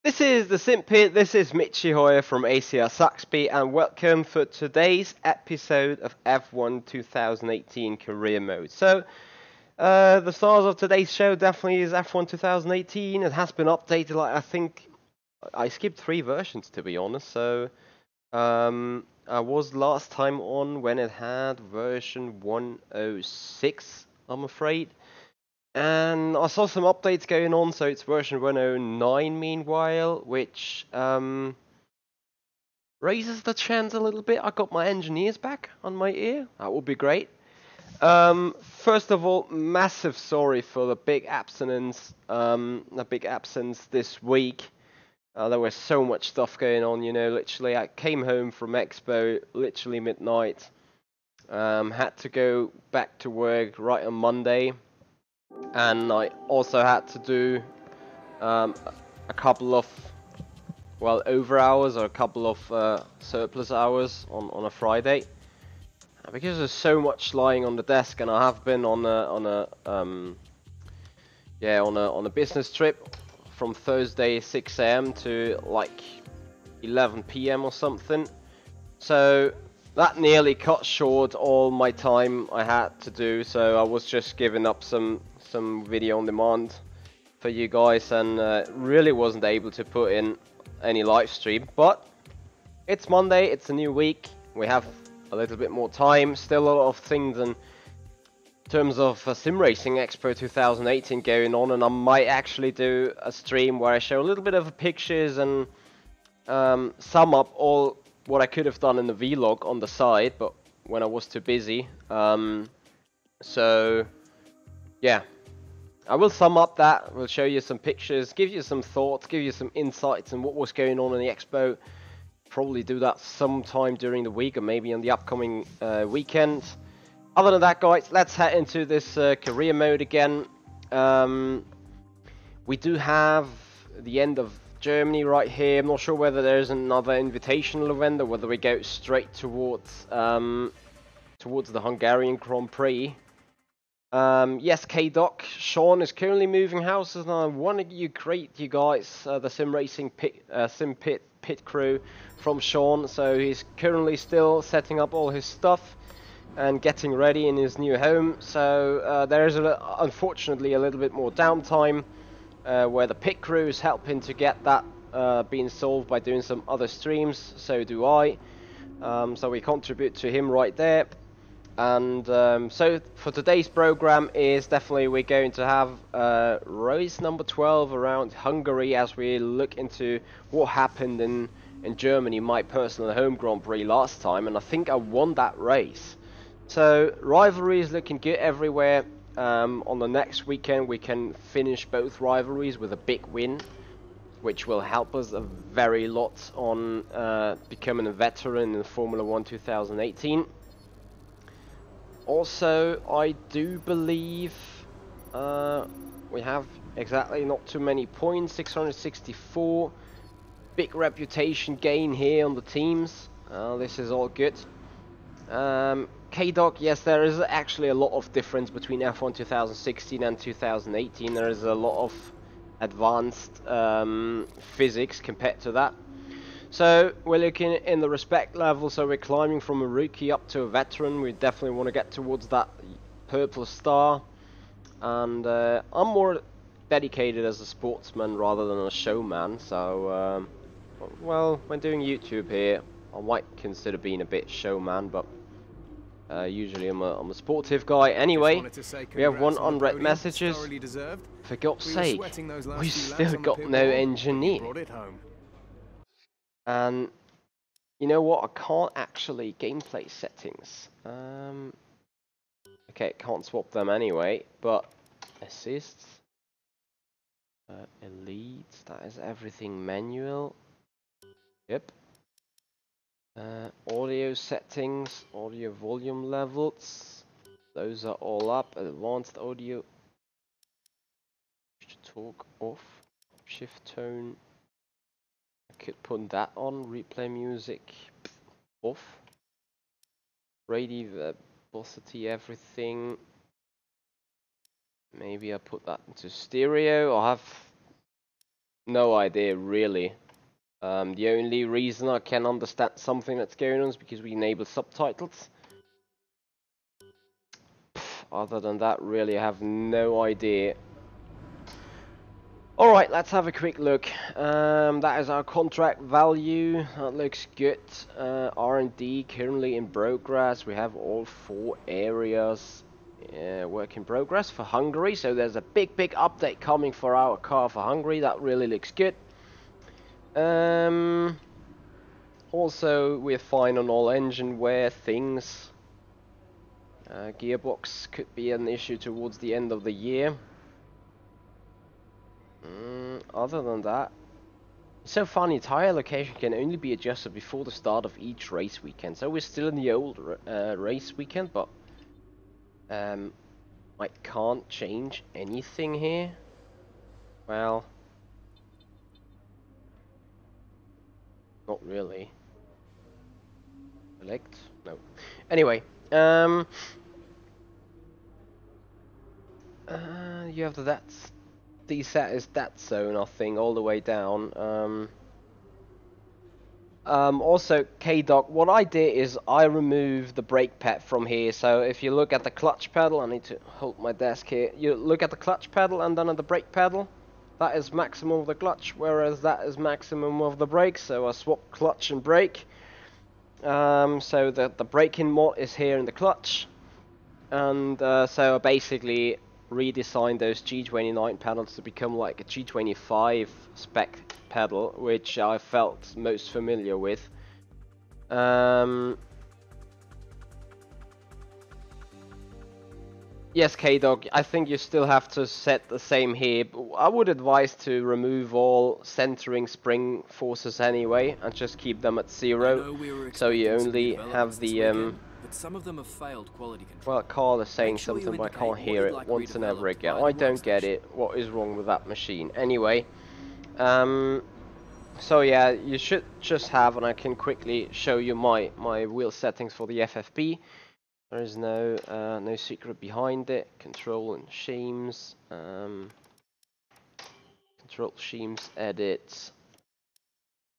This is the Sim Pit. This is Michi Hoyer from ACR Zakspeed, and welcome for today's episode of F1 2018 Career Mode. So, the stars of today's show definitely is F1 2018. It has been updated. Like I think I skipped 3 versions to be honest. So, I was last time on when it had version 106. I'm afraid. And I saw some updates going on, so it's version 109 meanwhile, which raises the chance a little bit. I got my engineers back on my ear. That would be great. First of all, massive sorry for the big absence. This week. There was so much stuff going on, you know. Literally, I came home from Expo literally midnight. Had to go back to work right on Monday. And I also had to do a couple of, well, over hours or a couple of surplus hours on a Friday, because there's so much lying on the desk, and I have been on a business trip from Thursday 6 AM to like 11 PM or something. So that nearly cut short all my time I had to do. So I was just giving up some video on demand for you guys, and really wasn't able to put in any live stream. But it's Monday, it's a new week, we have a little bit more time, still a lot of things in terms of Sim Racing Expo 2018 going on, and I might actually do a stream where I show a little bit of pictures and sum up all what I could have done in the vlog on the side, but when I was too busy. So yeah, I will sum up that, we'll show you some pictures, give you some thoughts, give you some insights on what was going on in the expo. Probably do that sometime during the week or maybe on the upcoming weekend. Other than that, guys, let's head into this career mode again. We do have the end of Germany right here. I'm not sure whether there's another invitational event or whether we go straight towards the Hungarian Grand Prix. Yes, K-Doc, Sean is currently moving houses, and I want to create you guys the Sim Racing pit crew from Sean. So he's currently still setting up all his stuff and getting ready in his new home. So there is unfortunately a little bit more downtime where the pit crew is helping to get that being solved by doing some other streams. So do I. So we contribute to him right there. And so for today's program is definitely we're going to have race number 12 around Hungary as we look into what happened in Germany, my personal home Grand Prix last time, and I think I won that race. So rivalry is looking good everywhere. On the next weekend we can finish both rivalries with a big win, which will help us a very lot on becoming a veteran in Formula 1 2018. Also, I do believe we have exactly not too many points, 664. Big reputation gain here on the teams. This is all good. K-Doc, yes, there is actually a lot of difference between F1 2016 and 2018. There is a lot of advanced physics compared to that. So we're looking in the respect level, so we're climbing from a rookie up to a veteran. We definitely want to get towards that purple star, and I'm more dedicated as a sportsman rather than a showman. So well, when doing YouTube here I might consider being a bit showman, but usually I'm a sportive guy. Anyway, we have one unread messages. For God's sake, we still got no engineer. And you know what, I can't actually gameplay settings. Okay, can't swap them anyway, but assists, elites, that is everything manual. Yep. Audio settings, audio volume levels, those are all up. Advanced audio, talk off, shift tone. Could put that on. Replay music off. Radio verbosity, everything. Maybe I put that into stereo. I have No idea, really. The only reason I can understand something that's going on is because we enable subtitles. Other than that, really, I have no idea. Alright, let's have a quick look. That is our contract value. That looks good. R&D currently in progress. We have all 4 areas work in progress for Hungary. So there's a big update coming for our car for Hungary. That really looks good. Also, we're fine on all engine wear things. Gearbox could be an issue towards the end of the year. Other than that, it's so funny, tire allocation can only be adjusted before the start of each race weekend. So we're still in the old race weekend, but I can't change anything here. Well, not really. Select? No. Anyway, you have the deset is that zone, I think, all the way down. Also, K-Dog, what I did is I removed the brake pad from here. So if you look at the clutch pedal, I need to hold my desk here. You look at the clutch pedal and then at the brake pedal. That is maximum of the clutch, whereas that is maximum of the brake. So I swapped clutch and brake. So the braking mod is here in the clutch. And so I basically redesigned those G29 pedals to become like a G25 spec pedal, which I felt most familiar with. Yes, K-Dog, I think you still have to set the same here. But I would advise to remove all centering spring forces anyway, and just keep them at 0. So you only have the but some of them have failed quality control. well, Carl is saying something, but I can't hear it once and ever again. I don't get it. What is wrong with that machine? Anyway, so yeah, you should just have, and I can quickly show you my wheel settings for the FFP. There is no no secret behind it. Control and schemes. Control schemes edit.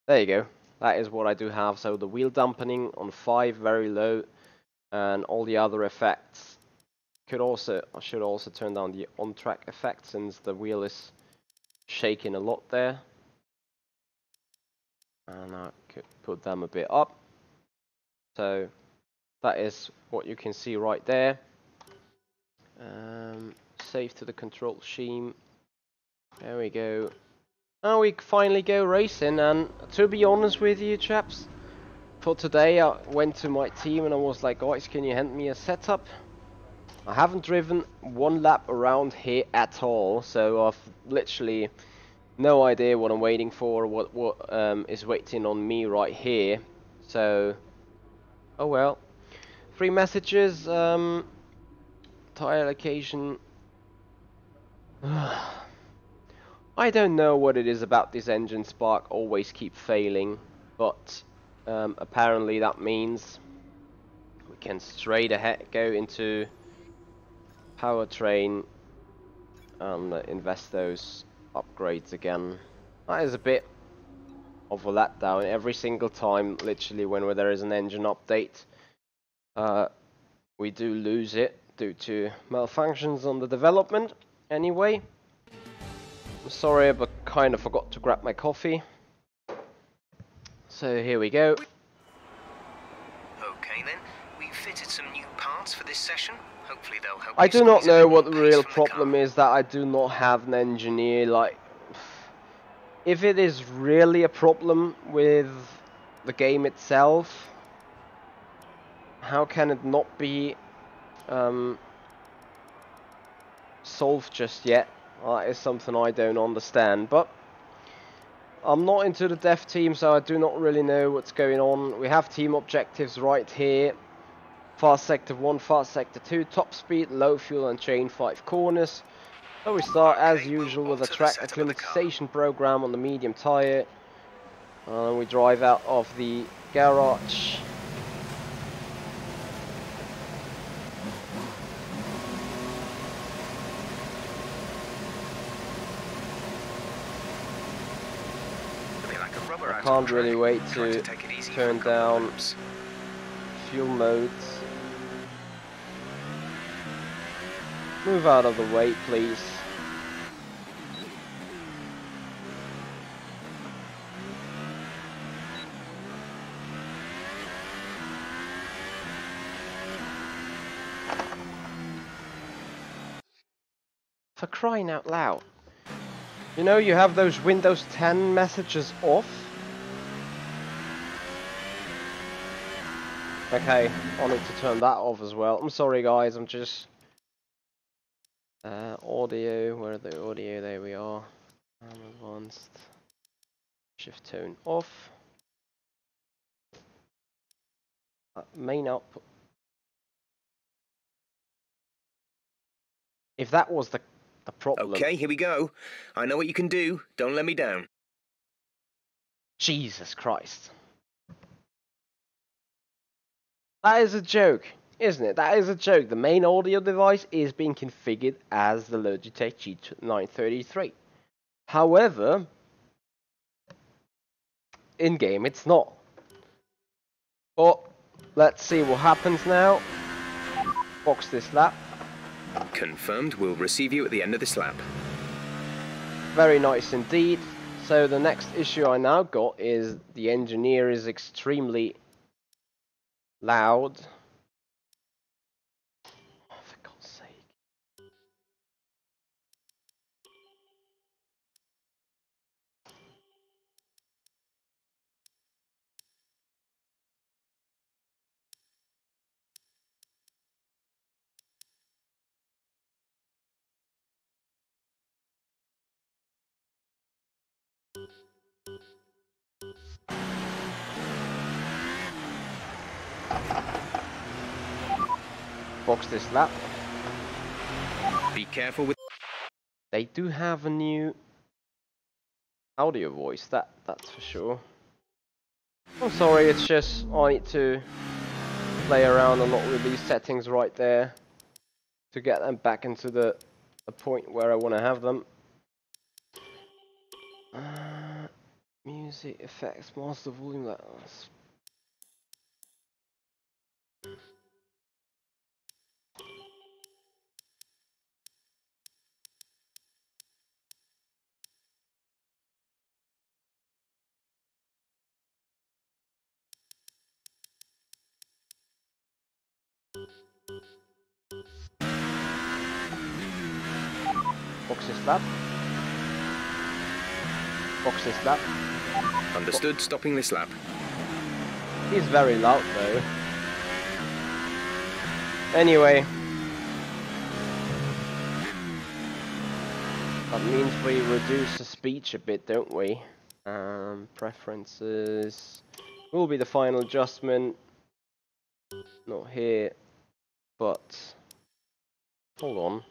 There you go. That is what I do have. So the wheel dampening on 5, very low. And all the other effects I should also turn down the on-track effect, since the wheel is shaking a lot there. And I could put them a bit up. So that is what you can see right there. Save to the control scheme. There we go. Now we finally go racing, and to be honest with you chaps, for today I went to my team and I was like, guys, can you hand me a setup? I haven't driven 1 lap around here at all, so I've literally no idea what I'm waiting for, what is waiting on me right here. So, oh well. 3 messages, tire allocation. I don't know what it is about this engine spark always keep failing, but apparently that means we can straight ahead go into powertrain and invest those upgrades again. That is a bit of a letdown every single time, literally, when there is an engine update. We do lose it due to malfunctions on the development. Anyway, I'm sorry, but kind of forgot to grab my coffee. So here we go. Okay then, we fitted some new parts for this session. Hopefully they'll help. I do not know what the real problem is, that I do not have an engineer. Like, if it is really a problem with the game itself, how can it not be solved just yet? That is something I don't understand, but I'm not into the dev team, so I do not really know what's going on. We have team objectives right here. Fast sector 1, fast sector 2, top speed, low fuel and chain 5 corners. So we start as usual with a track acclimatization program on the medium tyre. And we drive out of the garage. the rubber I out can't on track. really wait Try to take it easy for turn a couple of down laps. fuel modes. Move out of the way, please. For crying out loud. You know, you have those Windows 10 messages off. Okay, I need to turn that off as well. I'm sorry guys, I'm just... audio, where are the audio? There we are. Advanced. Shift tone off. Main up. If that was the problem... Okay, here we go. I know what you can do. Don't let me down. Jesus Christ. That is a joke, isn't it? That is a joke. The main audio device is being configured as the Logitech G933. However, in-game it's not. But let's see what happens now. Box this lap. Confirmed. We'll receive you at the end of this lap. Very nice indeed. So the next issue I now got is the engineer is extremely loud. Oh, for God's sake. Box this lap. Be careful with... They do have a new audio voice, that's for sure. I'm sorry, it's just I need to play around a lot with these settings right there to get them back into the point where I want to have them. Music effects, master volume. That's box this lap. Box this lap. Understood. Stopping this lap. He's very loud though. Anyway. That means we reduce the speech a bit, don't we? Preferences will be the final adjustment. Not here, but hold on.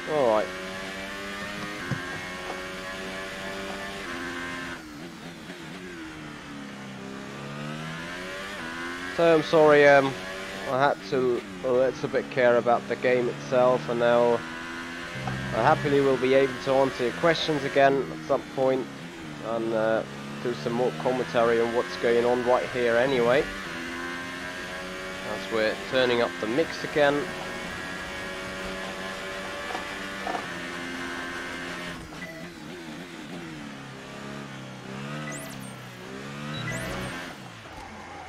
Alright. So I'm sorry, I had to a little bit care about the game itself, and now I happily will be able to answer your questions again at some point and do some more commentary on what's going on right here anyway. As we're turning up the mix again.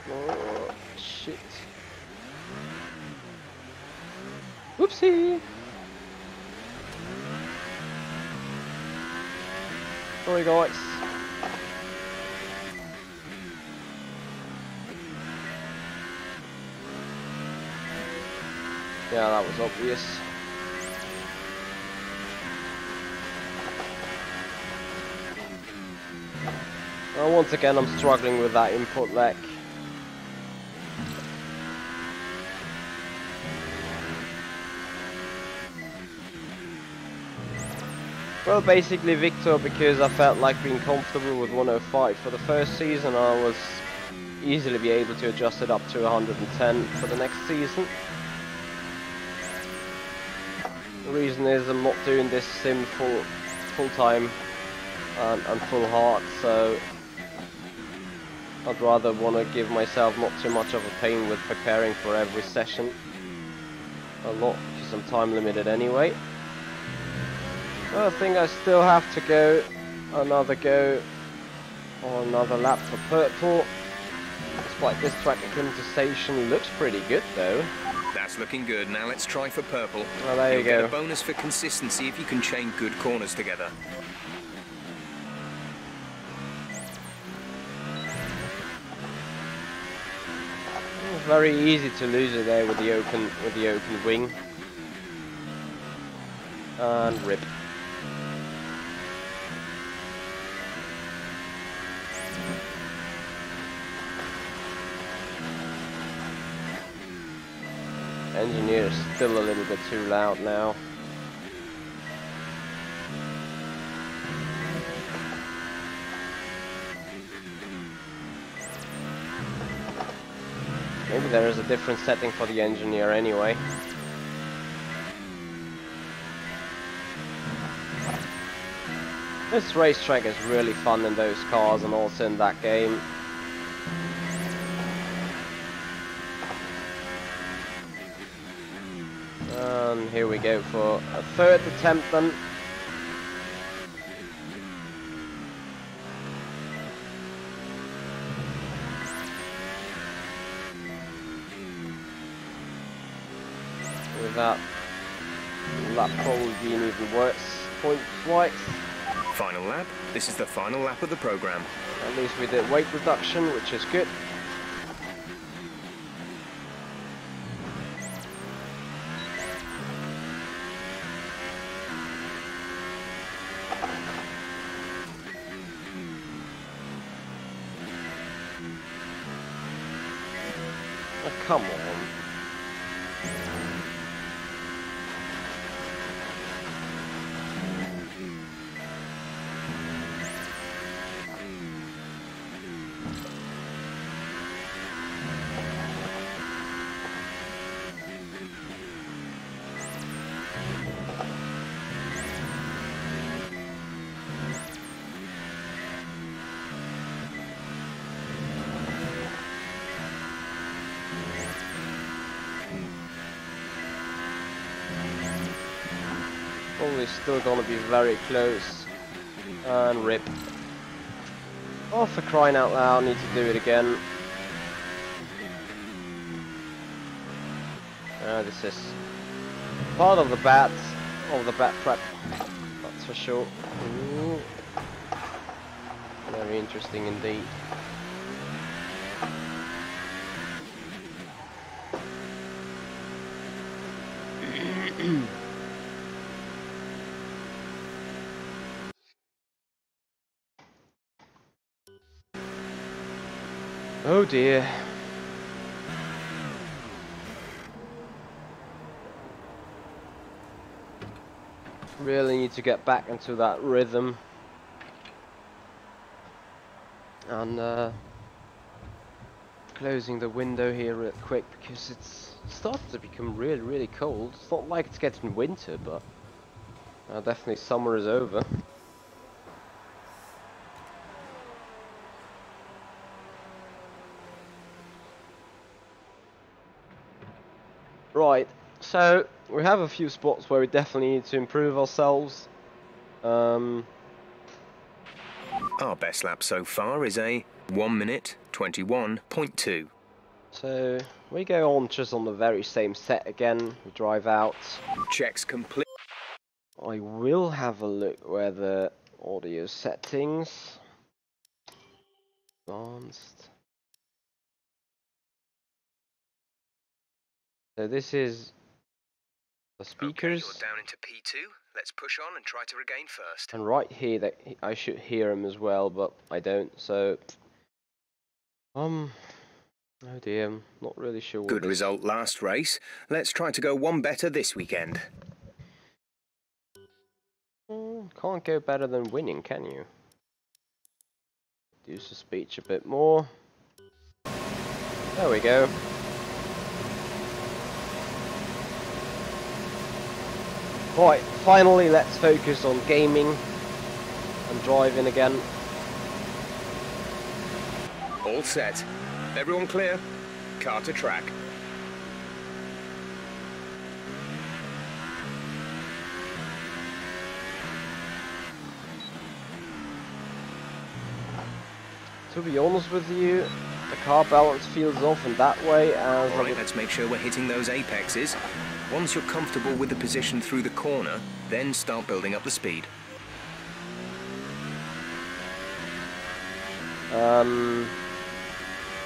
Oh, shit. Whoopsie! Sorry guys. Yeah, that was obvious. Well, once again, I'm struggling with that input lag. Well, basically Victor, because I felt like being comfortable with 105 for the first season, I was easily be able to adjust it up to 110 for the next season. The reason is I'm not doing this sim full time and full heart, so I'd rather want to give myself not too much of a pain with preparing for every session. A lot, because I'm time limited anyway. Well, I think I still have to go another lap for purple. Despite this track acclimatization looks pretty good though. That's looking good. Now let's try for purple. Well, there you You'll go. get a bonus for consistency if you can chain good corners together. Very easy to lose it there with the open wing. And rip. Engineer is still a little bit too loud now. Maybe there is a different setting for the engineer anyway. This racetrack is really fun in those cars and also in that game. And here we go for a third attempt then. With that lap probably being even worse points-wise. Final lap. This is the final lap of the program. At least we did weight reduction, which is good. Oh, come on. Probably still gonna be very close. And rip. Oh, for crying out loud, need to do it again. This is part of the bat prep, that's for sure. Ooh. Very interesting indeed. Oh dear. Really need to get back into that rhythm. And closing the window here real quick because it's started to become really cold. It's not like it's getting winter, but definitely summer is over. Right, so we have a few spots where we definitely need to improve ourselves. Our best lap so far is a 1 minute 21.2. So we go on just on the very same set again. We drive out. Checks complete. I will have a look where the audio settings. Advanced. So this is the speakers. Okay, you're down into P2. Let's push on and try to regain first. And right here, that I should hear him as well, but I don't. So, oh dear, I'm not really sure. Good result last race. Let's try to go one better this weekend. Can't go better than winning, can you? Use the speech a bit more. There we go. Right, finally let's focus on gaming and driving again. All set. Everyone clear? Car to track. To be honest with you, the car balance feels off in that way as... Alright, let's make sure we're hitting those apexes. Once you're comfortable with the position through the corner, then start building up the speed. I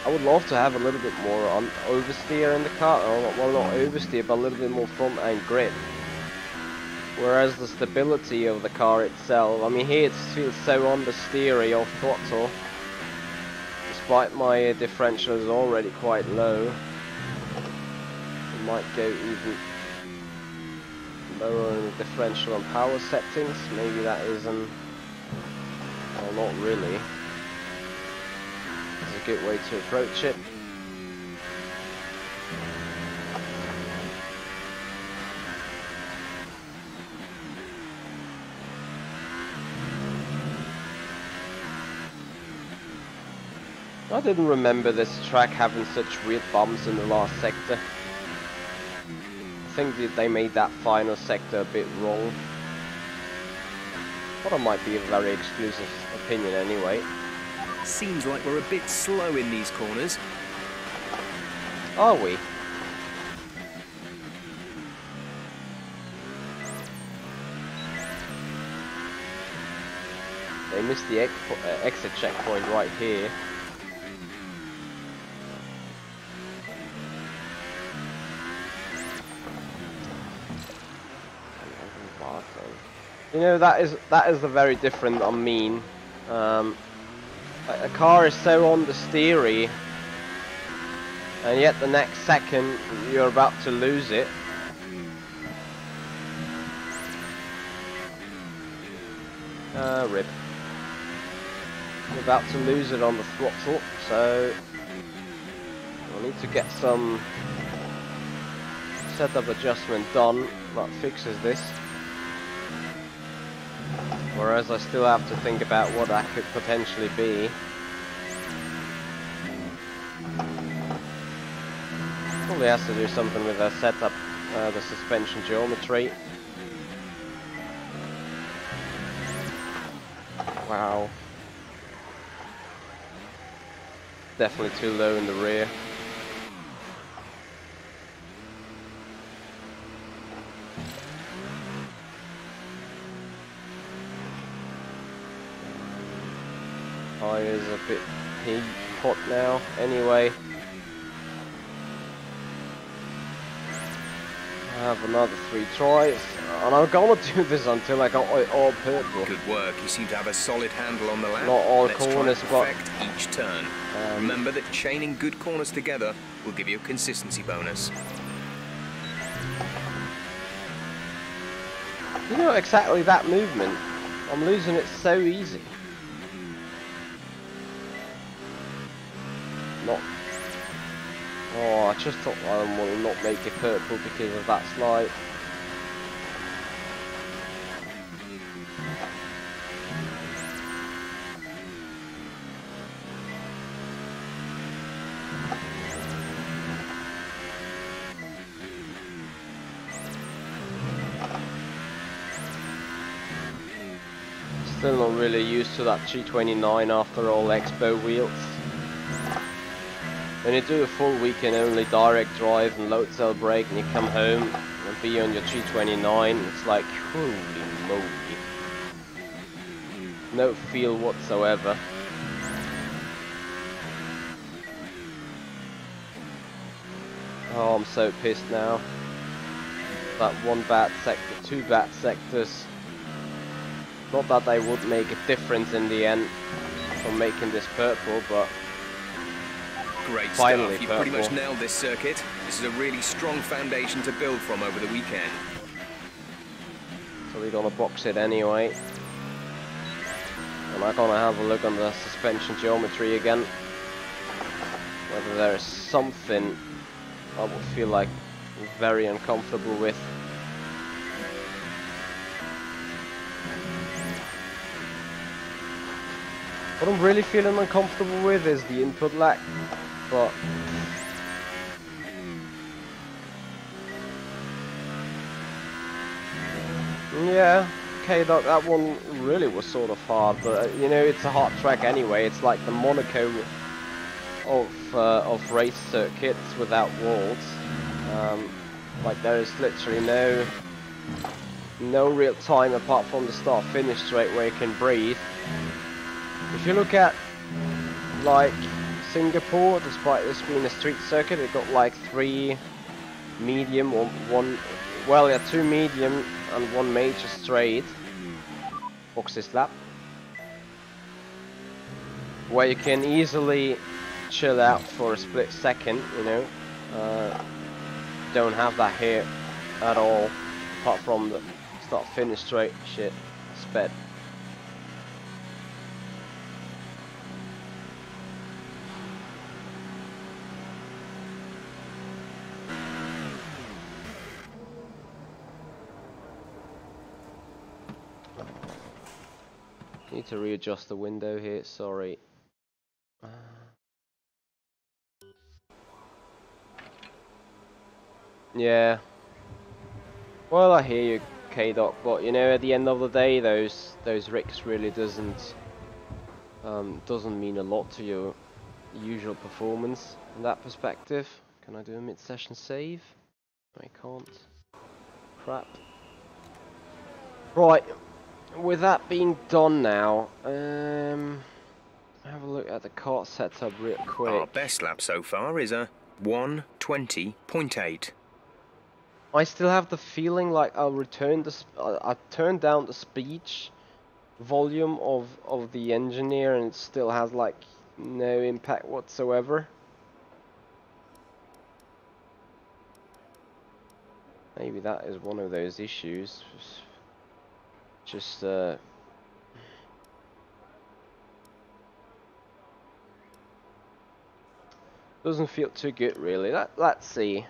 would love to have a little bit more on oversteer in the car, or, well, not oversteer, but a little bit more front end grip. Whereas the stability of the car itself, I mean, here it feels so understeery off throttle. Despite my differential is already quite low, it might go even lower in the differential and power settings. Maybe that isn't, well, not really. It's a good way to approach it. I didn't remember this track having such weird bumps in the last sector. I think that they made that final sector a bit wrong. But it might be a very exclusive opinion anyway. Seems like we're a bit slow in these corners. Are we? They missed the exit checkpoint right here. You know, that is a very different I mean. A car is so understeery, and yet the next second you're about to lose it. Rip. You're about to lose it on the throttle, so we'll need to get some setup adjustment done that fixes this. Whereas I still have to think about what that could potentially be. Probably has to do something with the setup, the suspension geometry. Wow. Definitely too low in the rear. Tyres a bit hot now. Anyway, I have another 3 tries, and I'm gonna do this until I got all purple. Good work. You seem to have a solid handle on the lap. Not all Let's corners, try but to perfect each turn. Remember that chaining good corners together will give you a consistency bonus. you know exactly that movement. I'm losing it so easy. Not. Oh, I just thought I will not make it purple because of that slide. Still not really used to that G29 after all Expo wheels. When you do a full weekend only direct drive and load cell brake and you come home and be on your G29, it's like, holy moly. No feel whatsoever. Oh, I'm so pissed now. that one bad sector, two bad sectors. Not that they would make a difference in the end from making this purple, but Great finally stuff. You purple. pretty much nailed this circuit. This is a really strong foundation to build from over the weekend. So we're gonna box it anyway. And I'm gonna have a look on the suspension geometry again. Whether there is something I would feel like very uncomfortable with. What I'm really feeling uncomfortable with is the input lag, but yeah, okay, that one really was sort of hard, but you know, it's a hard track anyway. It's like the Monaco of race circuits without walls. Like there is literally no real time apart from the start-finish straight where you can breathe. If you look at like Singapore, despite this being a street circuit, it got like 3 medium or two medium and 1 major straight boxes lap, where you can easily chill out for a split second, you know. Don't have that here at all, apart from the start-finish straight shit. Sped. Need to readjust the window here, sorry. Yeah. Well, I hear you, K-Doc, but you know, at the end of the day, those rigs really doesn't mean a lot to your usual performance from that perspective. Can I do a mid-session save? I can't. Crap. Right. With that being done now, have a look at the kart setup real quick. Our best lap so far is a 1:20.8. I still have the feeling like I'll I turned down the speech volume of the engineer and it still has like no impact whatsoever. Maybe that is one of those issues. Just doesn't feel too good really. Let's see.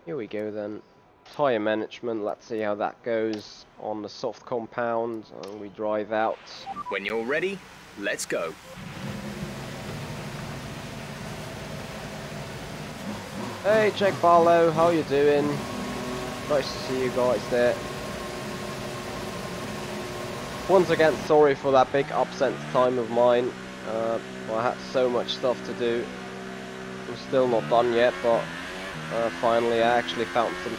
Here we go then. Tire management, let's see how that goes on the soft compound, and we drive out. When you're ready, let's go. Hey Jack Barlow, how you doing? Nice to see you guys there. Once again, sorry for that big absence time of mine. I had so much stuff to do. I'm still not done yet, but finally I actually found some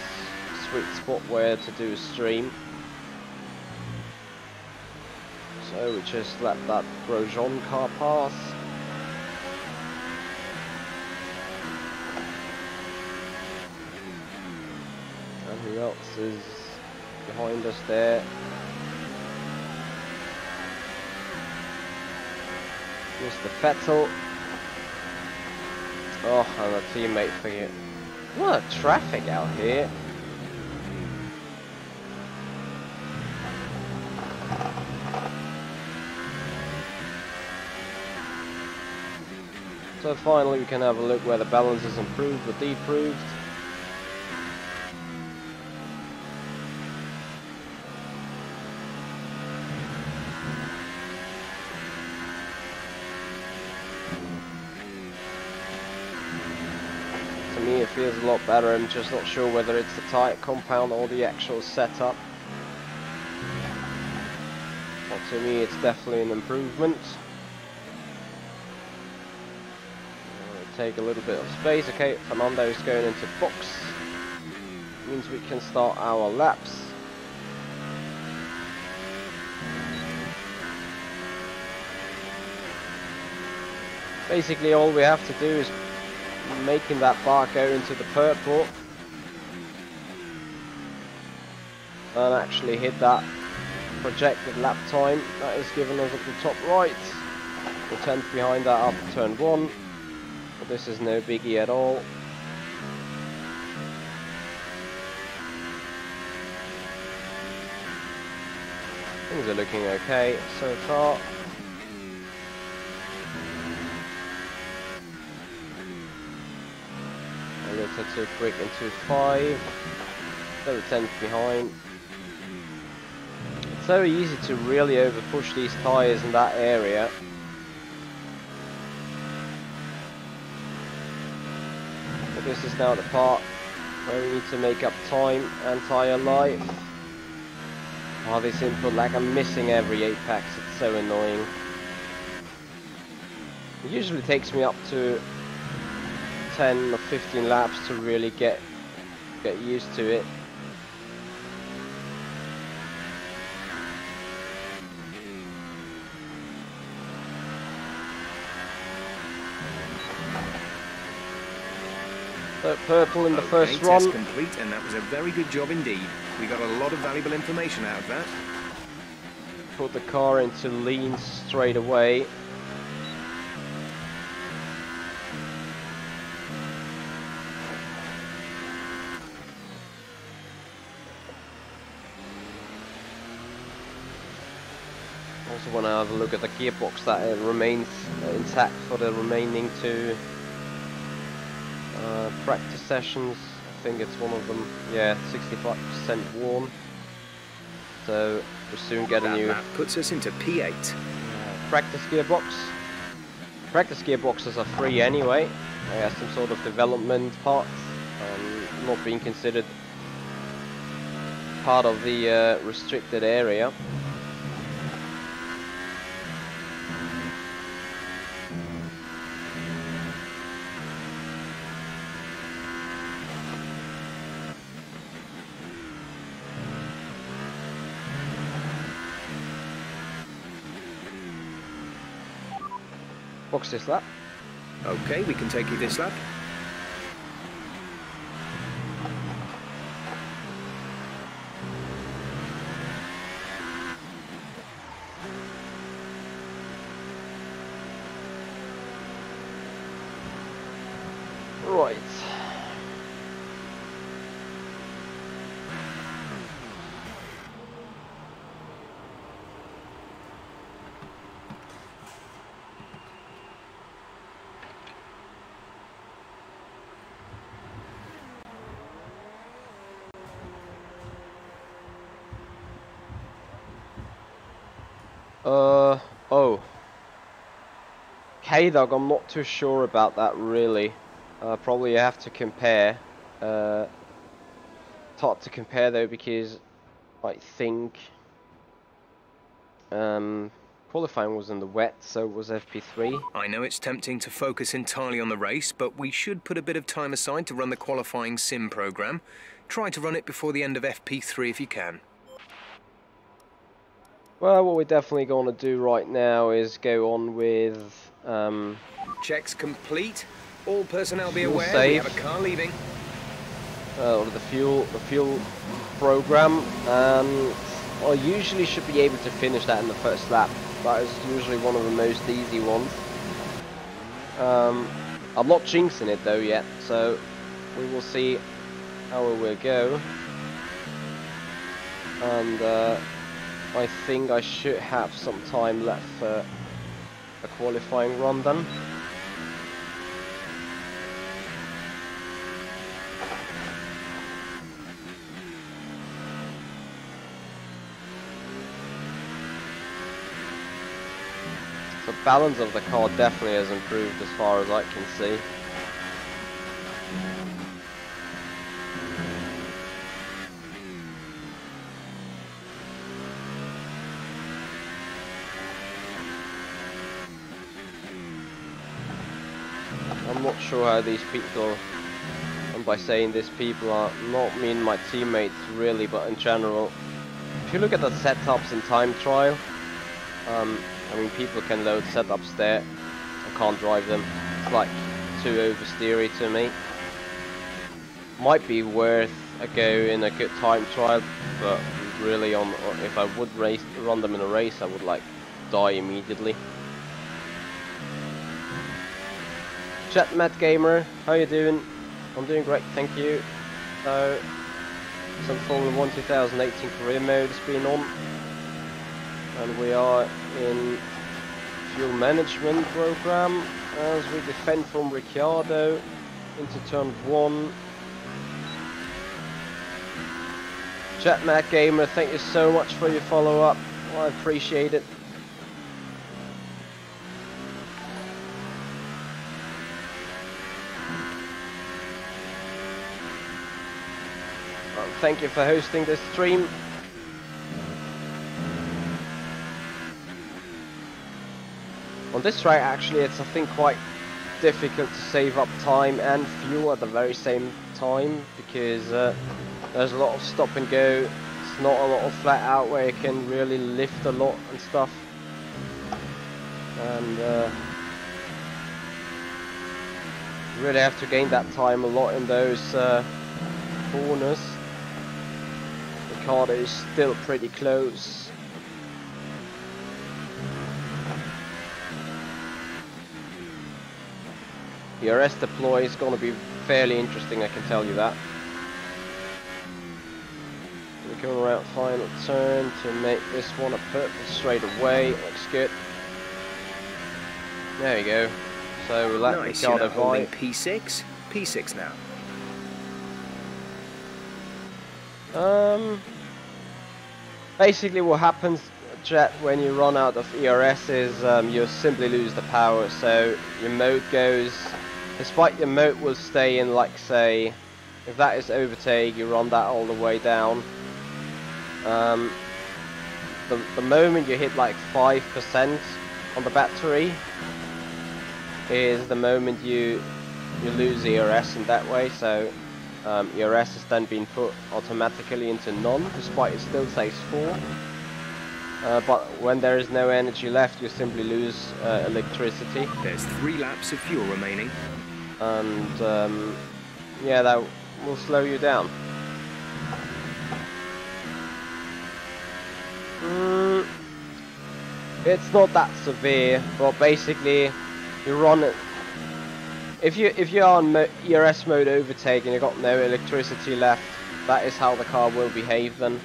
sweet spot where to do a stream. So we just let that Grosjean car pass. And who else is behind us there? Mr. Vettel. Oh, and a teammate for you. What a traffic out here. So finally we can have a look where the balance is improved or deproved. To me it feels a lot better. I'm just not sure whether it's the tire compound or the actual setup. But to me it's definitely an improvement. Take a little bit of space. Okay, Fernando's going into box. Means we can start our laps. Basically all we have to do is making that bar go into the purple and actually hit that projected lap time that is given us at the top right. We're 10th behind that after turn 1, but this is no biggie at all. Things are looking okay so far. A little too quick in 2.5, still 10th behind. It's so easy to really over push these tyres in that area. But this is now the part where we need to make up time and tyre life. Oh, this input lag, I'm missing every apex, it's so annoying. It usually takes me up to 10 or 15 laps to really get used to it. So purple in the first run. Test complete, and that was a very good job indeed. We got a lot of valuable information out of that. Put the car into lean straight away. Also want to have a look at the gearbox that remains intact for the remaining 2 practice sessions. I think it's one of them. Yeah, 65% worn. So we'll soon get a new. That puts us into P8. Practice gearbox. Practice gearboxes are free anyway. They have some sort of development parts, not being considered part of the restricted area. Box this lap. Okay, we can take you this lap. Right. Oh. K-Dog, I'm not too sure about that really. Probably have to compare. It's hard to compare though because I think qualifying was in the wet, so was FP3. I know it's tempting to focus entirely on the race, but we should put a bit of time aside to run the qualifying sim program. Try to run it before the end of FP3 if you can. Well, what we're definitely going to do right now is go on with Checks complete. All personnel be fuel aware save. we have a car leaving. Or the fuel program, and I usually should be able to finish that in the first lap. That is usually one of the most easy ones. I'm not jinxing it though yet, so we will see how it will go. And I think I should have some time left for a qualifying run then. The balance of the car definitely has improved as far as I can see. I'm not sure how these people, and by saying this people are not me and my teammates really, but in general, if you look at the setups in time trial, I mean people can load setups there, I can't drive them, it's like too oversteery to me. Might be worth a go in a good time trial, but really on, if I would run them in a race, I would like die immediately. Chat Matt Gamer, how you doing? I'm doing great, thank you. So, some Formula 1 2018 career mode has been on, and we are in fuel management program as we defend from Ricciardo into turn 1. Chat Matt Gamer, thank you so much for your follow up. I appreciate it. Thank you for hosting this stream. On this track actually it's I think quite difficult to save up time and fuel at the very same time, because there's a lot of stop and go. It's not a lot of flat out where you can really lift a lot and stuff. And really have to gain that time a lot in those corners. Ricardo is still pretty close. The RS deploy is going to be fairly interesting, I can tell you that. We're going around final turn to make this one a purple straight away. Looks good. There you go. So we let nice, Ricardo holding by. P6. P6 now. Basically what happens, Jet, when you run out of ERS is you simply lose the power, so your mode goes, despite your mode will stay in, like say, if that is overtake, you run that all the way down. The moment you hit like 5% on the battery is the moment you lose ERS in that way, so ERS is then being put automatically into none, despite it still says 4. But when there is no energy left, you simply lose electricity. There's 3 laps of fuel remaining. And yeah, that will slow you down. It's not that severe, but basically you run it. If you are on ERS mode overtake and you've got no electricity left, that is how the car will behave then.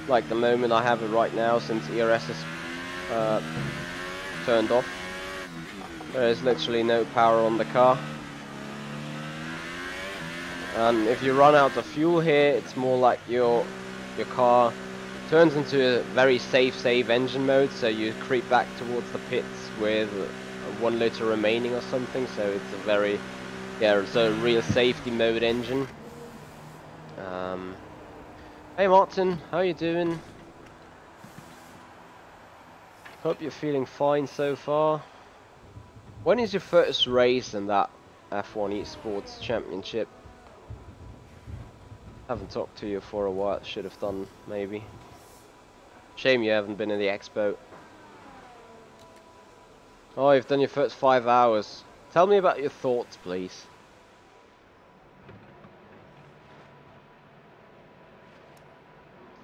Like the moment I have it right now, since ERS is turned off. There is literally no power on the car. And if you run out of fuel here, it's more like your car turns into a very safe engine mode, so you creep back towards the pits with 1 liter remaining or something, so it's a very, yeah, it's a real safety mode engine. Hey Martin, how you doing? Hope you're feeling fine so far. When is your first race in that F1 Esports Championship? Haven't talked to you for a while, should have done maybe. Shame you haven't been in the expo. Oh, you've done your first 5 hours. Tell me about your thoughts, please.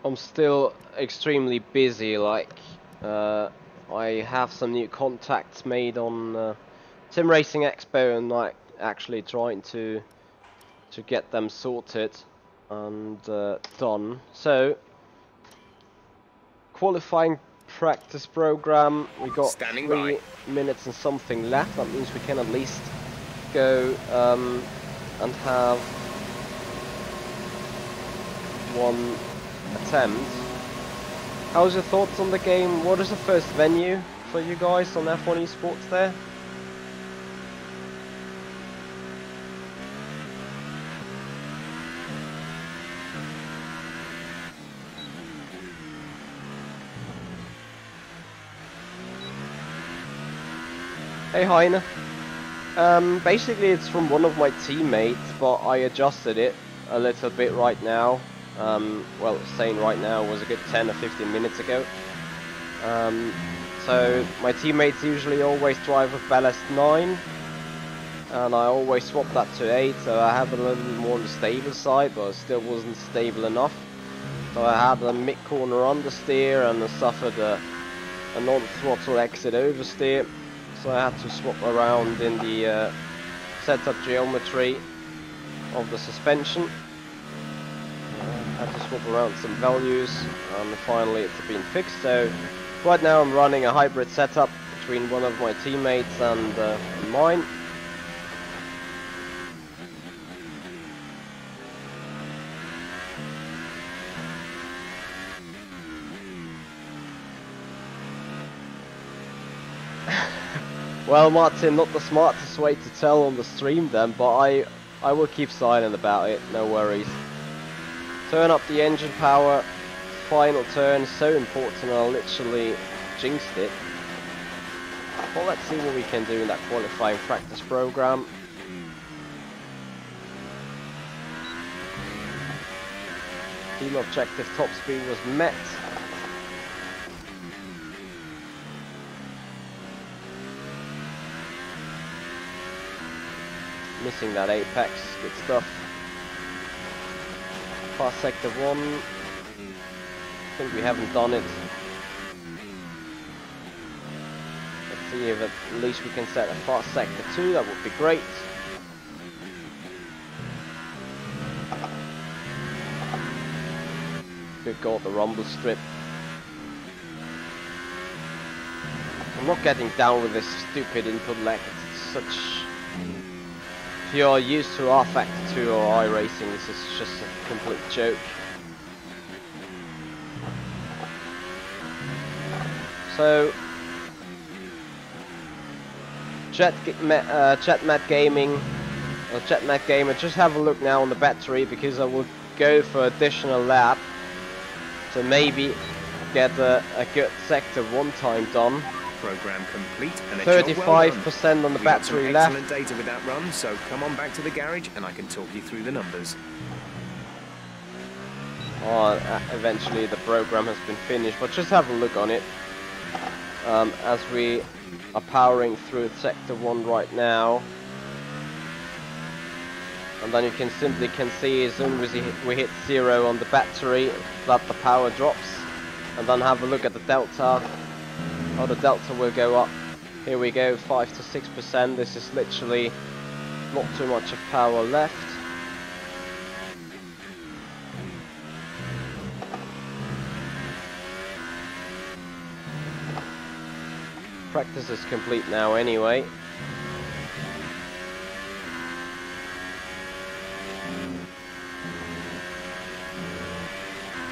I'm still extremely busy, like, I have some new contacts made on Sim Racing Expo, and like actually trying to get them sorted and done. So, qualifying practice program, we got Standing 3 by. minutes and something left. That means we can at least go and have 1 attempt. How's your thoughts on the game? What is the first venue for you guys on F1 Esports there? Hey Heine. Basically it's from one of my teammates, but I adjusted it a little bit right now. Well, saying right now was a good 10 or 15 minutes ago. So my teammates usually always drive with ballast 9, and I always swap that to 8, so I have a little more on the stable side, but it still wasn't stable enough. So I had a mid-corner understeer and I suffered a non-throttle exit oversteer. So I had to swap around in the setup geometry of the suspension. Had to swap around some values and finally it's been fixed. So right now I'm running a hybrid setup between one of my teammates and mine. Well, Martin, not the smartest way to tell on the stream then, but I will keep silent about it, no worries. Turn up the engine power, final turn, so important, I literally jinxed it. Well, let's see what we can do in that qualifying practice program. Team objective top speed was met. Missing that apex, good stuff. Fast sector 1. I think we haven't done it. Let's see if at least we can set a fast sector 2, that would be great. Good God, the rumble strip. I'm not getting down with this stupid input lag, it's such... If you are used to rFactor 2 or iRacing, this is just a complete joke. So, Jetmat Gaming, or Jetmat Gamer, just have a look now on the battery because I will go for additional lap to maybe get a good sector 1 time done. Program complete and 35% on the battery left. Excellent data with that run, so come on back to the garage and I can talk you through the numbers. Eventually the program has been finished, but just have a look on it. As we are powering through sector 1 right now. And then you can simply see as soon as we hit 0 on the battery that the power drops. And then have a look at the delta. Oh, the delta will go up. Here we go, 5 to 6%. This is literally not too much of power left. Practice is complete now anyway.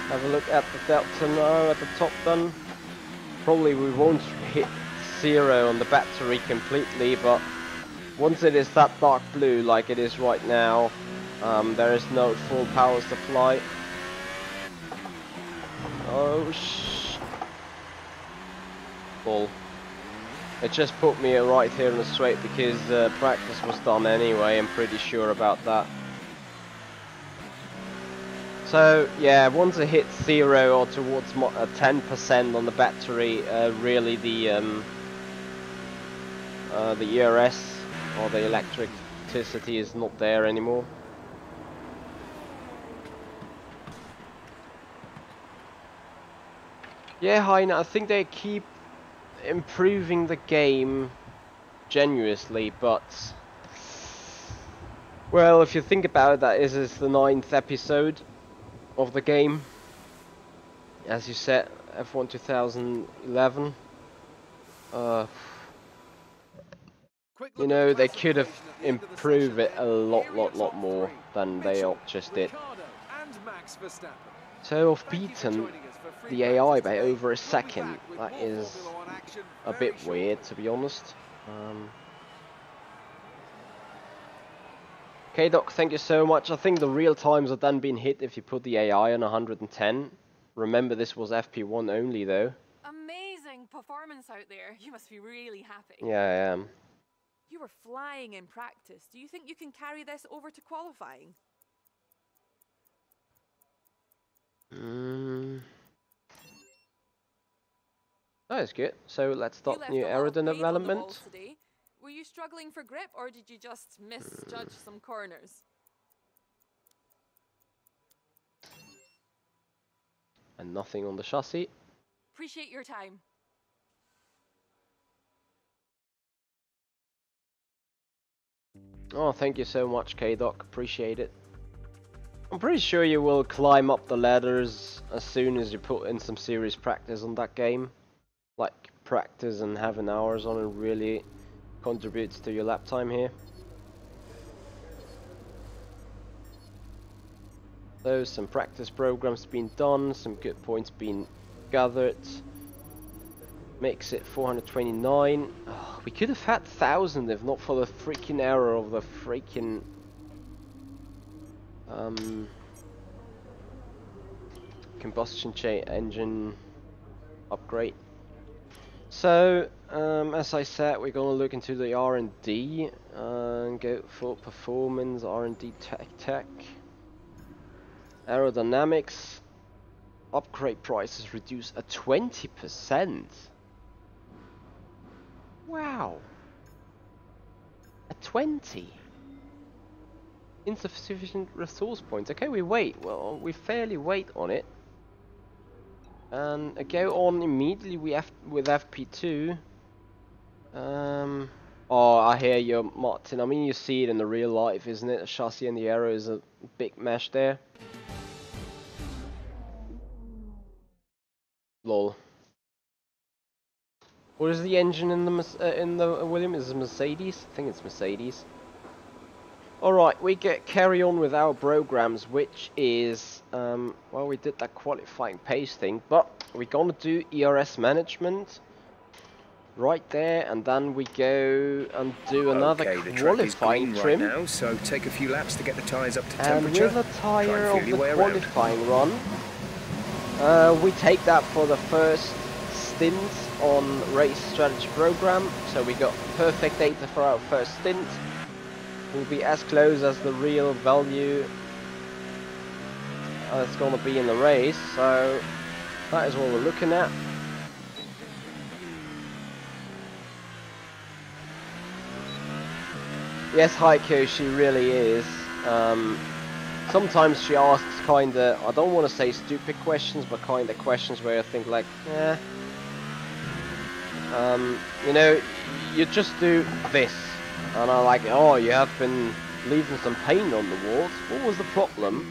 Have a look at the delta now at the top then. Probably we won't hit 0 on the battery completely, but once it is that dark blue like it is right now, there is no full power supply. Oh bull. It just put me right here in the straight because practice was done anyway, I'm pretty sure about that. So yeah, once it hits 0 or towards 10% on the battery, really the ERS or the electricity is not there anymore. Yeah, Heine, I think they keep improving the game genuinely, but well, if you think about it, that is the 9th episode of the game, as you said, F1 2011. You know, they could have improved it a lot more than they just did. So I've beaten the AI by over a second. That is a bit weird, to be honest. Okay, Doc, thank you so much. I think the real times are then being hit if you put the AI on 110. Remember, this was FP1 only, though. Amazing performance out there. You must be really happy. Yeah, I am. You were flying in practice. Do you think you can carry this over to qualifying? That is good. So let's start new aerodynamic development. Were you struggling for grip, or did you just misjudge some corners? And nothing on the chassis. Appreciate your time. Oh, thank you so much, K-Doc. Appreciate it. I'm pretty sure you will climb up the ladders as soon as you put in some serious practice on that game. Like, practice and having hours on it really contributes to your lap time here. So, some practice programs being done, some good points being gathered. Makes it 429. Oh, we could have had 1,000 if not for the freaking error of the freaking combustion engine upgrade. So, as I said, we're gonna look into the R&D and go for performance, R&D tech. Aerodynamics. Upgrade prices reduced at 20%. Wow. At 20. Insufficient resource points. Okay, we wait. Well, we fairly wait on it. And go on immediately with FP2. Oh, I hear you, Martin. I mean, you see it in the real life, isn't it? The chassis and the aero is a big mesh there. Lol. What is the engine in the Williams? Is it Mercedes? I think it's Mercedes. Alright, we carry on with our programs, which is, well, we did that qualifying pace thing, but we're gonna do ERS management right there, and then we go and do another qualifying trim. Right now, so take a few laps to get the tyres up to temperature. And with the tyre of the qualifying run, we take that for the first stint on race strategy program, so we got perfect data for our first stint. Will be as close as the real value it's going to be in the race, so that is what we're looking at. Yes, Heiko, she really is. Sometimes she asks kinda, I don't want to say stupid questions, but kinda questions where I think like, eh. You know, you just do this. And I'm like, oh, you have been leaving some paint on the walls. What was the problem?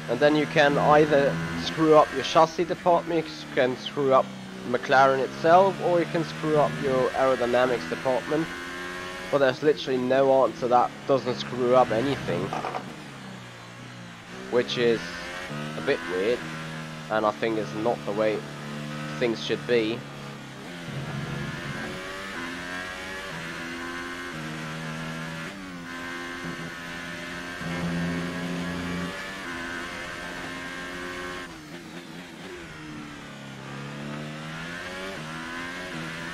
And then you can either screw up your chassis department, you can screw up McLaren itself, or you can screw up your aerodynamics department. But there's literally no answer that doesn't screw up anything. Which is a bit weird, and I think is not the way things should be.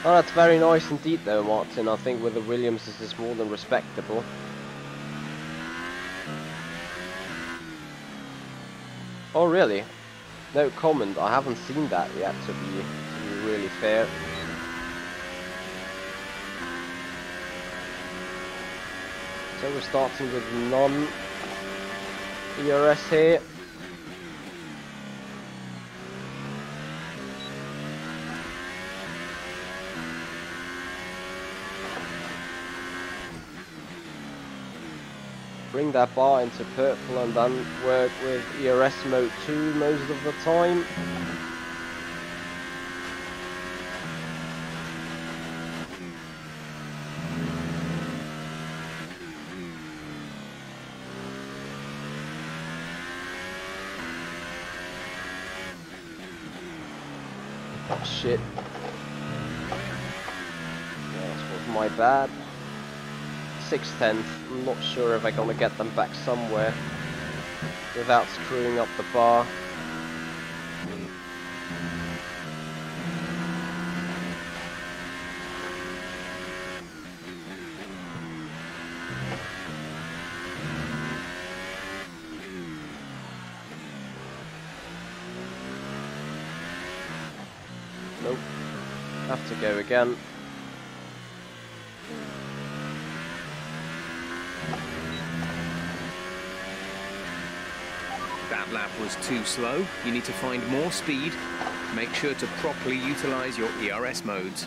Oh, that's very nice indeed though, Martin. I think with the Williams this is more than respectable. Oh really? No comment, I haven't seen that yet to be really fair. So we're starting with non-ERS here. Bring that bar into purple and then work with ERS mode 2 most of the time. Oh shit. Yeah, this was my bad. 6/10. I'm not sure if I'm gonna get them back somewhere without screwing up the bar. Nope. Have to go again. That lap was too slow. You need to find more speed. Make sure to properly utilize your ERS modes.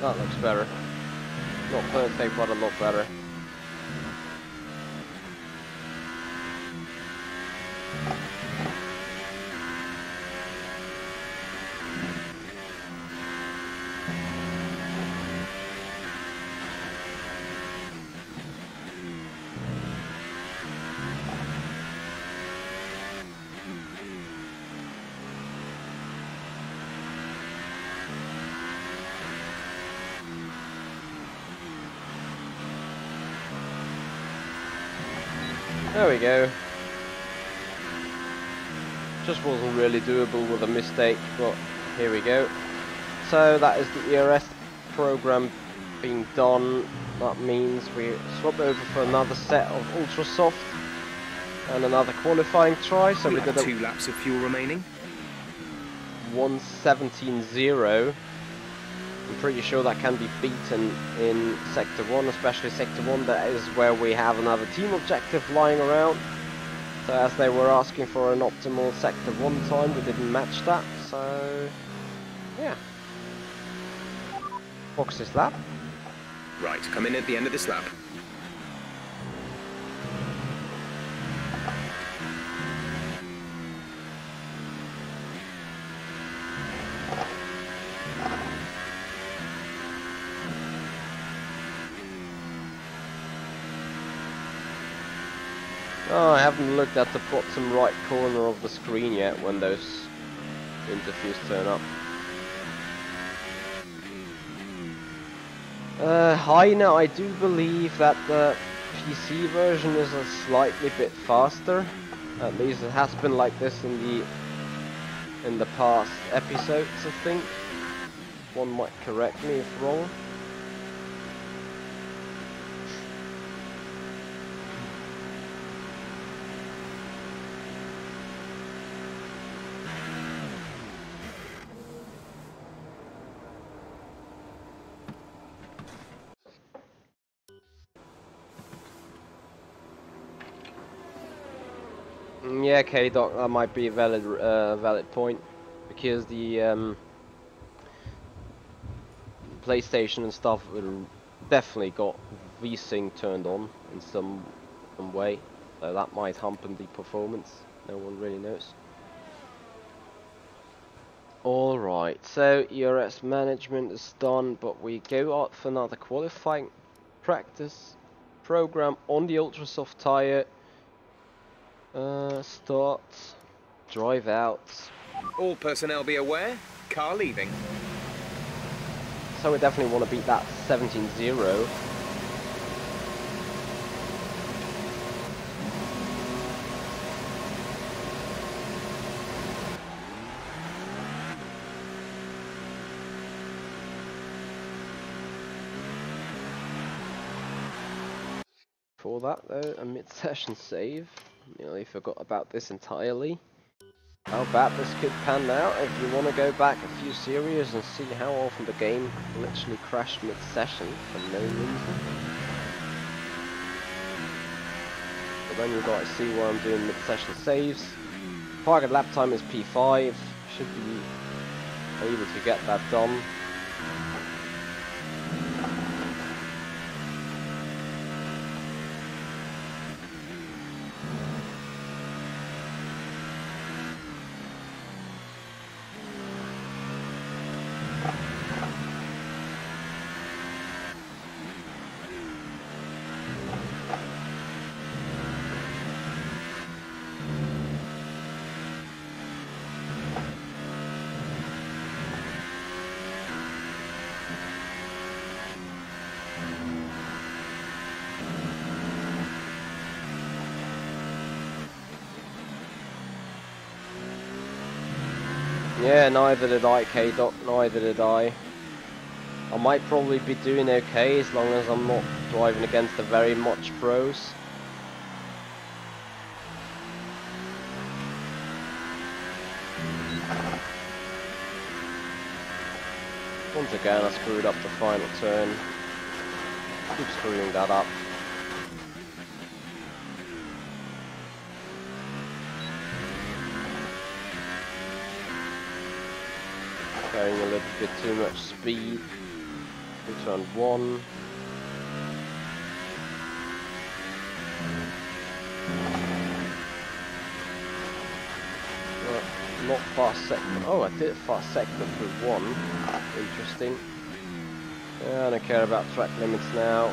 That looks better. Not perfect, but a lot better. There we go. Just wasn't really doable with a mistake, but here we go. So that is the ERS program being done. That means we swap over for another set of ultra soft and another qualifying try. So we did a 2 laps of fuel remaining. 1:17.0. I'm pretty sure that can be beaten in Sector 1, especially Sector 1. That is where we have another team objective lying around. So as they were asking for an optimal Sector 1 time, we didn't match that. So, yeah. Box this lap. Right, come in at the end of this lap. Oh, I haven't looked at the bottom right corner of the screen yet when those interviews turn up. Heine, I do believe that the PC version is a slightly bit faster. At least it has been like this in the past episodes, I think. One might correct me if wrong. Yeah, K-Doc, that might be a valid point, because the PlayStation and stuff definitely got VSync turned on in some way, so that might hamper the performance. No one really knows. Alright, so ERS management is done, but we go out for another qualifying practice program on the ultra soft tire. Start, drive out. All personnel be aware, car leaving. So we definitely want to beat that 17.0. For that though, a mid-session save. Nearly forgot about this entirely. How bad this could pan out if you want to go back a few series and see how often the game literally crashed mid-session for no reason. But then you gotta see where I'm doing mid-session saves. Target lap time is P5. Should be able to get that done. Yeah, neither did I, K-Doc, neither did I. I might probably be doing okay as long as I'm not driving against the very much pros. Once again I screwed up the final turn. Keep screwing that up. Carrying a little bit too much speed. Turn 1. Not fast sector. Oh, I did fast sector through 1. Interesting. Yeah, I don't care about track limits now.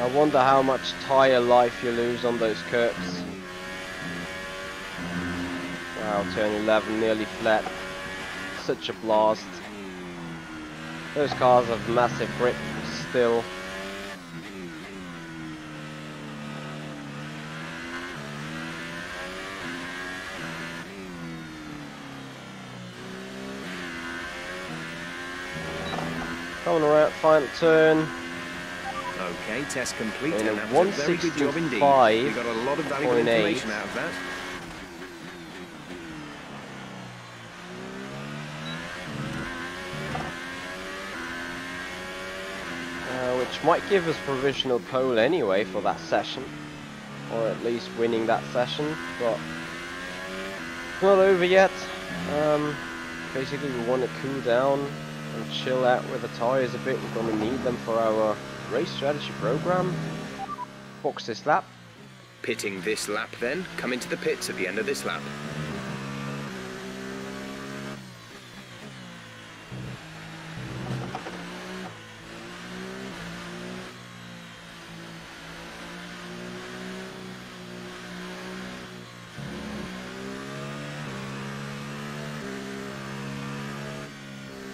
I wonder how much tyre life you lose on those curbs. Wow, turn 11, nearly flat. Such a blast. Those cars have massive grip still. Coming around, final turn. Okay, test complete. In a And that was a very good job indeed. We 165.8. got a lot of valuable information out of that. Which might give us provisional pole anyway for that session, or at least winning that session, but it's not over yet. Basically we want to cool down and chill out with the tyres a bit. We're going to need them for our race strategy program. Box this lap. Pitting this lap then. Come into the pits at the end of this lap.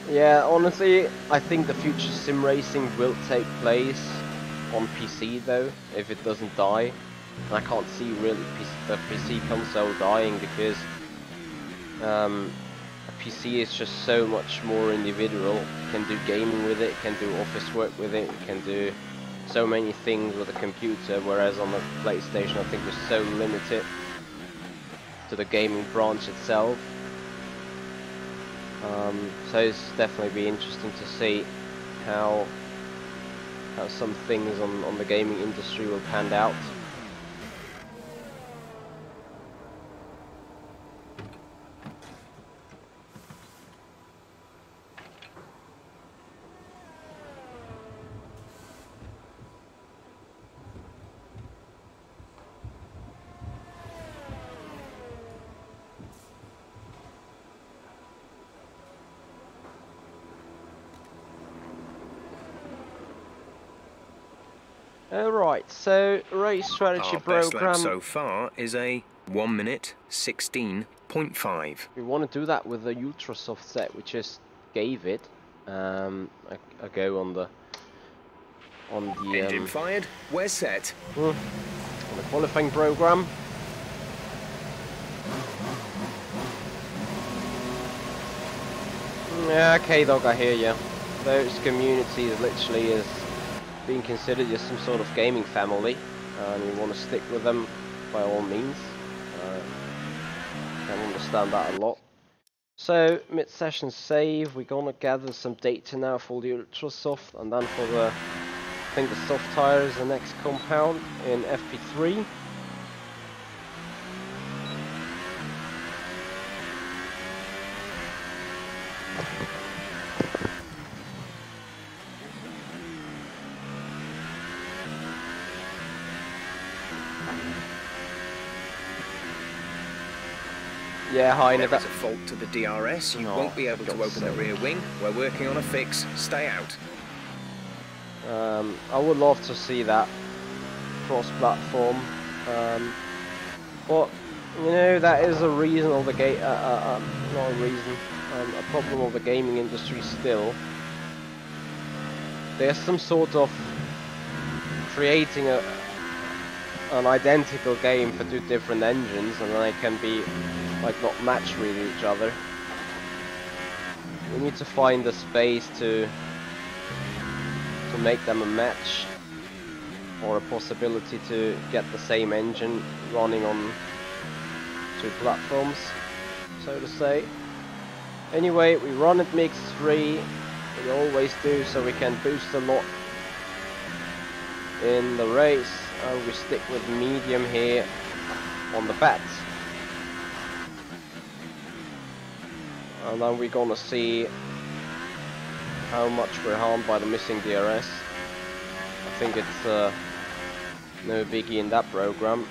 Yeah, honestly, I think the future sim racing will take place on PC though, if it doesn't die. And I can't see really the PC console dying because a PC is just so much more individual. You can do gaming with it, you can do office work with it, you can do so many things with a computer, whereas on the PlayStation I think we're so limited to the gaming branch itself. So it's definitely be interesting to see how some things on the gaming industry will pan out. Alright, so race strategy Our best lap program. so far is a 1 minute 16.5. We want to do that with the ultra soft set we just gave it a go on the Engine fired. We're set. on the qualifying program. Yeah, okay, dog, I hear you. Those communities literally is being considered as some sort of gaming family, and we want to stick with them by all means. I understand that a lot. So mid-session save, we're gonna gather some data now for the ultra soft, and then for the I think the soft tire is the next compound in FP3. Yeah, hi, There is a fault to the DRS. You won't be able to open the rear wing. We're working on a fix. Stay out. I would love to see that cross-platform, but you know that is a reason of the gate. Not a reason. a problem of the gaming industry still. There's some sort of creating an identical game for two different engines, and they can be like not matched with each other. We need to find a space to make them a match, or a possibility to get the same engine running on two platforms, so to say. Anyway, we run at mix 3, we always do, so we can boost a lot in the race, and we stick with medium here on the pads. And then we're gonna see how much we're harmed by the missing DRS. I think it's no biggie in that program.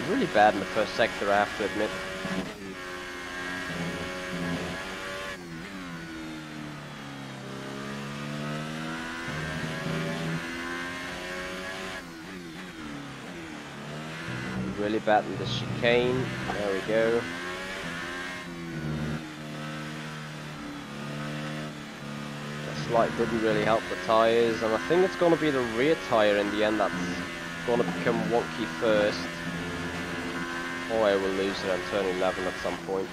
Really bad in the first sector, I have to admit. Really bad in the chicane. There we go. The slide didn't really help the tyres, and I think it's going to be the rear tyre in the end that's going to become wonky first. Or I will lose it on turn 11 at some point.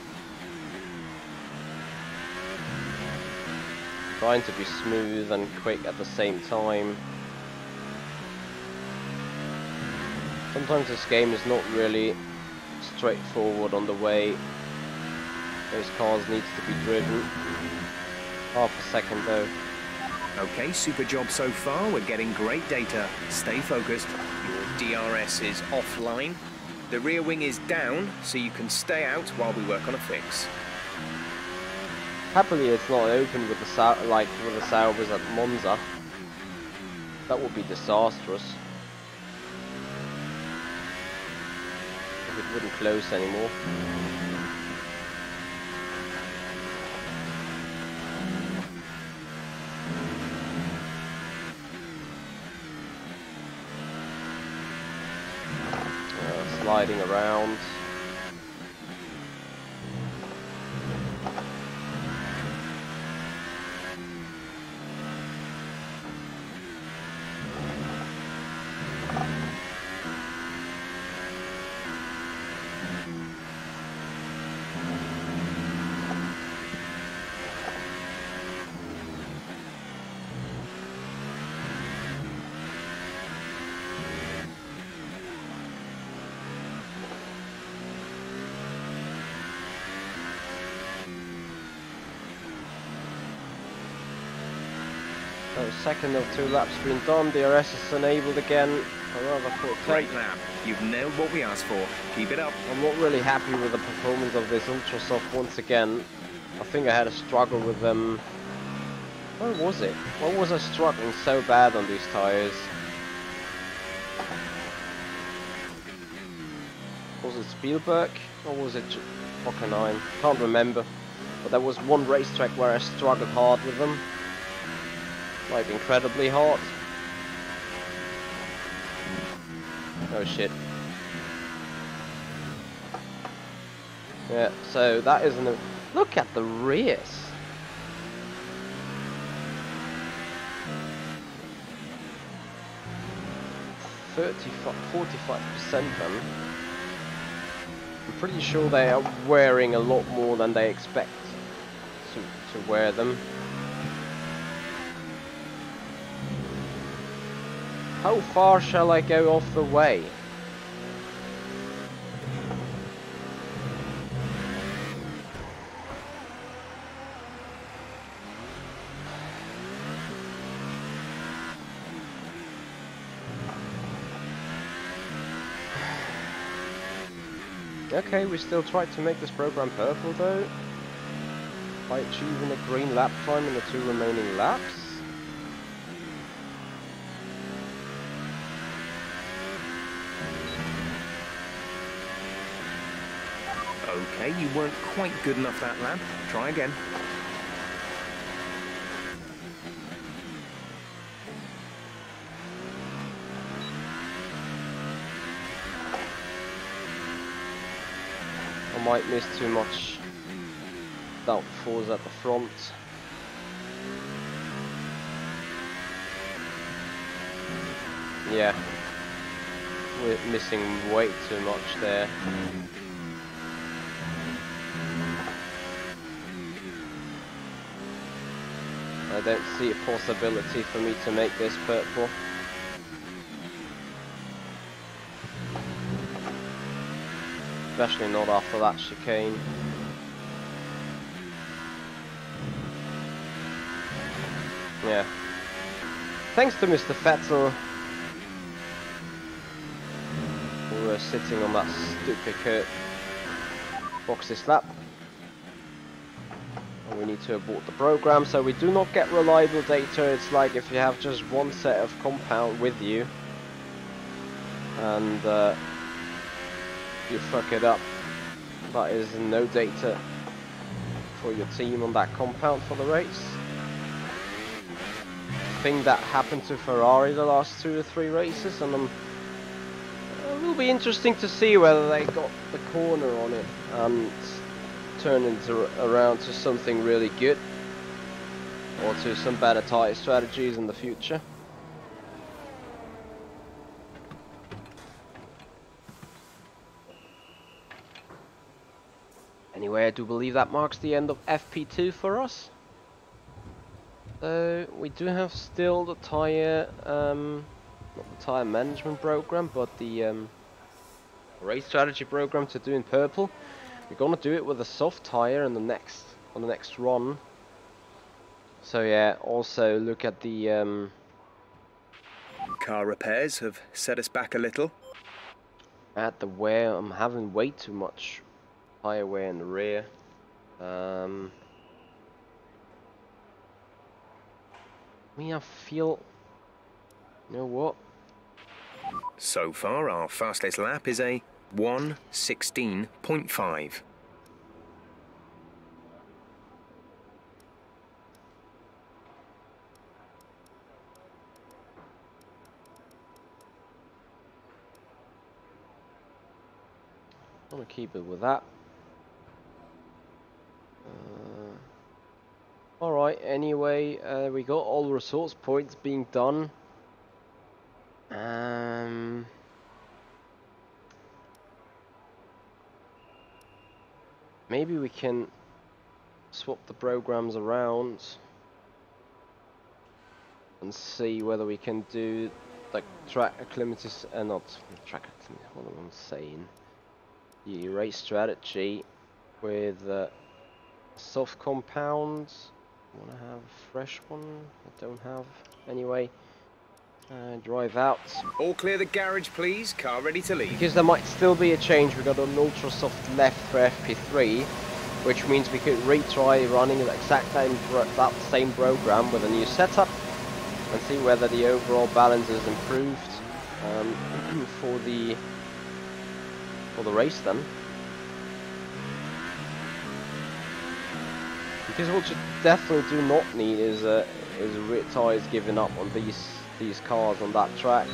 Trying to be smooth and quick at the same time. Sometimes this game is not really straightforward on the way those cars needs to be driven. Half a second though. Okay, super job so far. We're getting great data. Stay focused. Your DRS is offline. The rear wing is down, so you can stay out while we work on a fix. Happily, it's not open with the Saubers at Monza. That would be disastrous. If it wouldn't close anymore. Sliding around. So second of 2 laps been done, DRS is enabled again. Another full Great lap. You've nailed what we asked for. Keep it up. I'm not really happy with the performance of this Ultra Soft once again. I think I had a struggle with them. Where was it? Why was I struggling so bad on these tyres? Was it Spielberg or was it Hockenheim? Can't remember. But there was one racetrack where I struggled hard with them. Like incredibly hard. Oh shit. Yeah, so that isn't a... Look at the rears. .45% then. I'm pretty sure they are wearing a lot more than they expect to wear them. How far shall I go off the way? Okay, we still tried to make this program purple though, by achieving a green lap time in the 2 remaining laps. Okay, you weren't quite good enough that lap. Try again. I might miss too much downforce at the front. Yeah, we're missing way too much there. I don't see a possibility for me to make this purple. Especially not after that chicane. Yeah. Thanks to Mr. Vettel, who was sitting on that stupid boxes lap. And we need to abort the program, so we do not get reliable data. It's like if you have just one set of compound with you and you fuck it up, that is no data for your team on that compound for the race. Thing that happened to Ferrari the last 2 or 3 races, and it will be interesting to see whether they got the corner on it and turn it around to something really good, or to some better tyre strategies in the future. Anyway, I do believe that marks the end of FP2 for us. So we do have still the tyre, not the tyre management program, but the race strategy program to do in purple. We're gonna do it with a soft tyre on the next run. So yeah, also look at the Car repairs have set us back a little. at the wear. I'm having way too much tyre wear in the rear. I feel, you know what? So far, our fastest lap is a 1:16.5. I'm gonna keep it with that. Alright, anyway, we got all resource points being done. Maybe we can swap the programs around and see whether we can do like track acclimatis, not track acclimatis, what am I saying? The race strategy with soft compounds. I want to have a fresh one. I don't have. Anyway, drive out. All clear the garage, please. Car ready to leave. Because there might still be a change. We got an ultra soft left for FP3, which means we could retry running the exact that same program with a new setup and see whether the overall balance is improved for the race then. Because what you definitely do not need is rear tyres giving up on these cars on that track.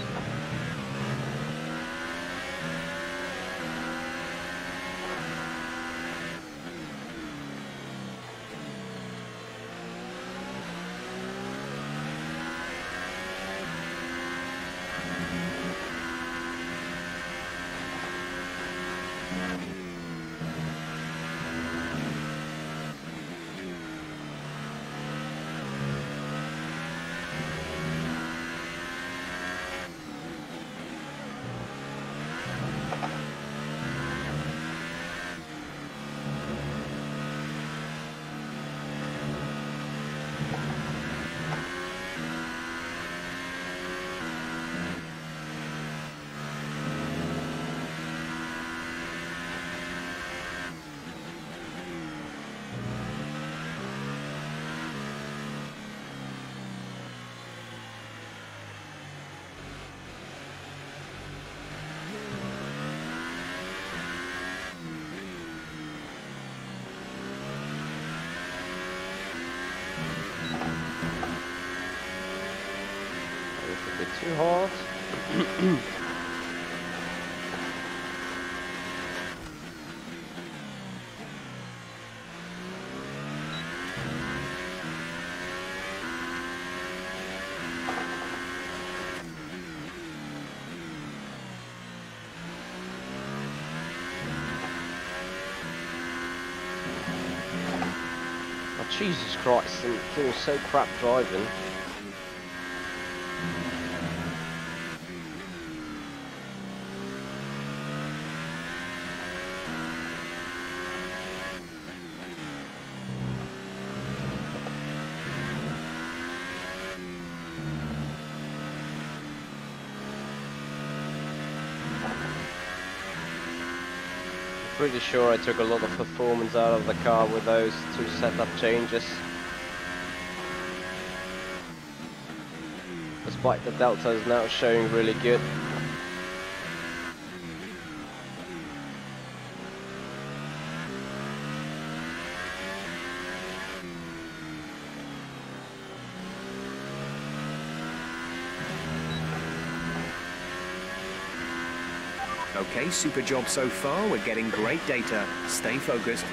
Too hard. Jesus Christ, I'm doing so crap driving. Pretty sure I took a lot of performance out of the car with those two setup changes. Despite the delta is now showing really good. Okay, super job so far. We're getting great data. Stay focused.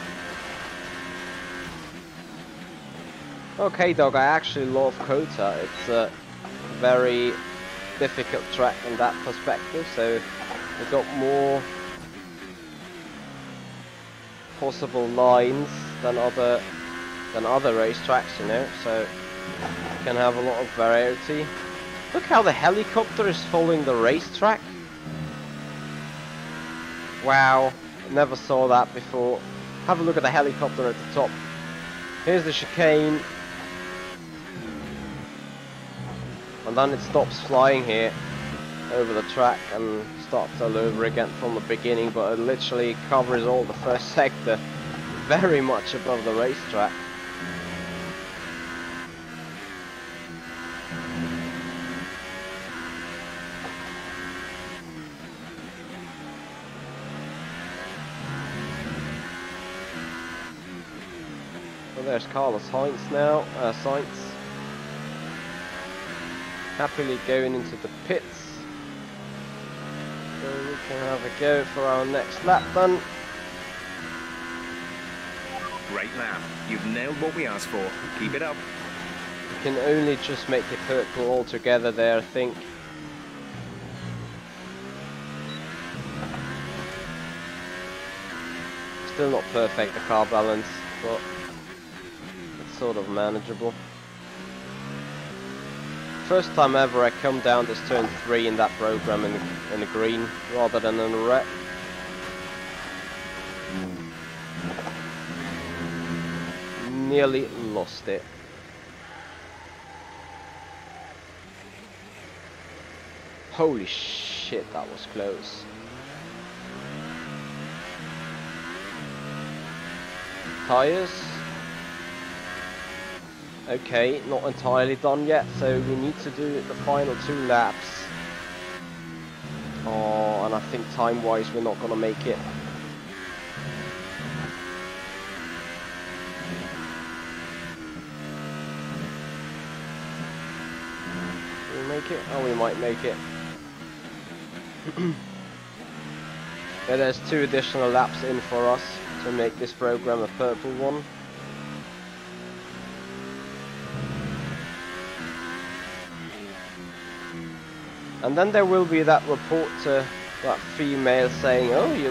Okay, dog, I actually love Kota. It's a very difficult track in that perspective, so we've got more possible lines than other racetracks, you know, so you can have a lot of variety. Look how the helicopter is following the racetrack. Wow, never saw that before. Have a look at the helicopter at the top. Here's the chicane. And then it stops flying here over the track and starts all over again from the beginning, but it literally covers all the first sector, very much above the racetrack. There's Carlos Sainz now. Sainz happily going into the pits. So we can have a go for our next lap then. Great lap. You've nailed what we asked for. Keep it up. We can only just make it purple altogether there, I think. Still not perfect, the car balance, but sort of manageable. First time ever I come down this turn 3 in that program in the green rather than in the red. Nearly lost it. Holy shit, that was close. Tires. Okay, not entirely done yet, so we need to do the final 2 laps. Oh, and I think time-wise we're not gonna make it. Will we make it? Oh, we might make it. Yeah, there's 2 additional laps in for us to make this program a purple one. And then there will be that report to that female saying, oh, you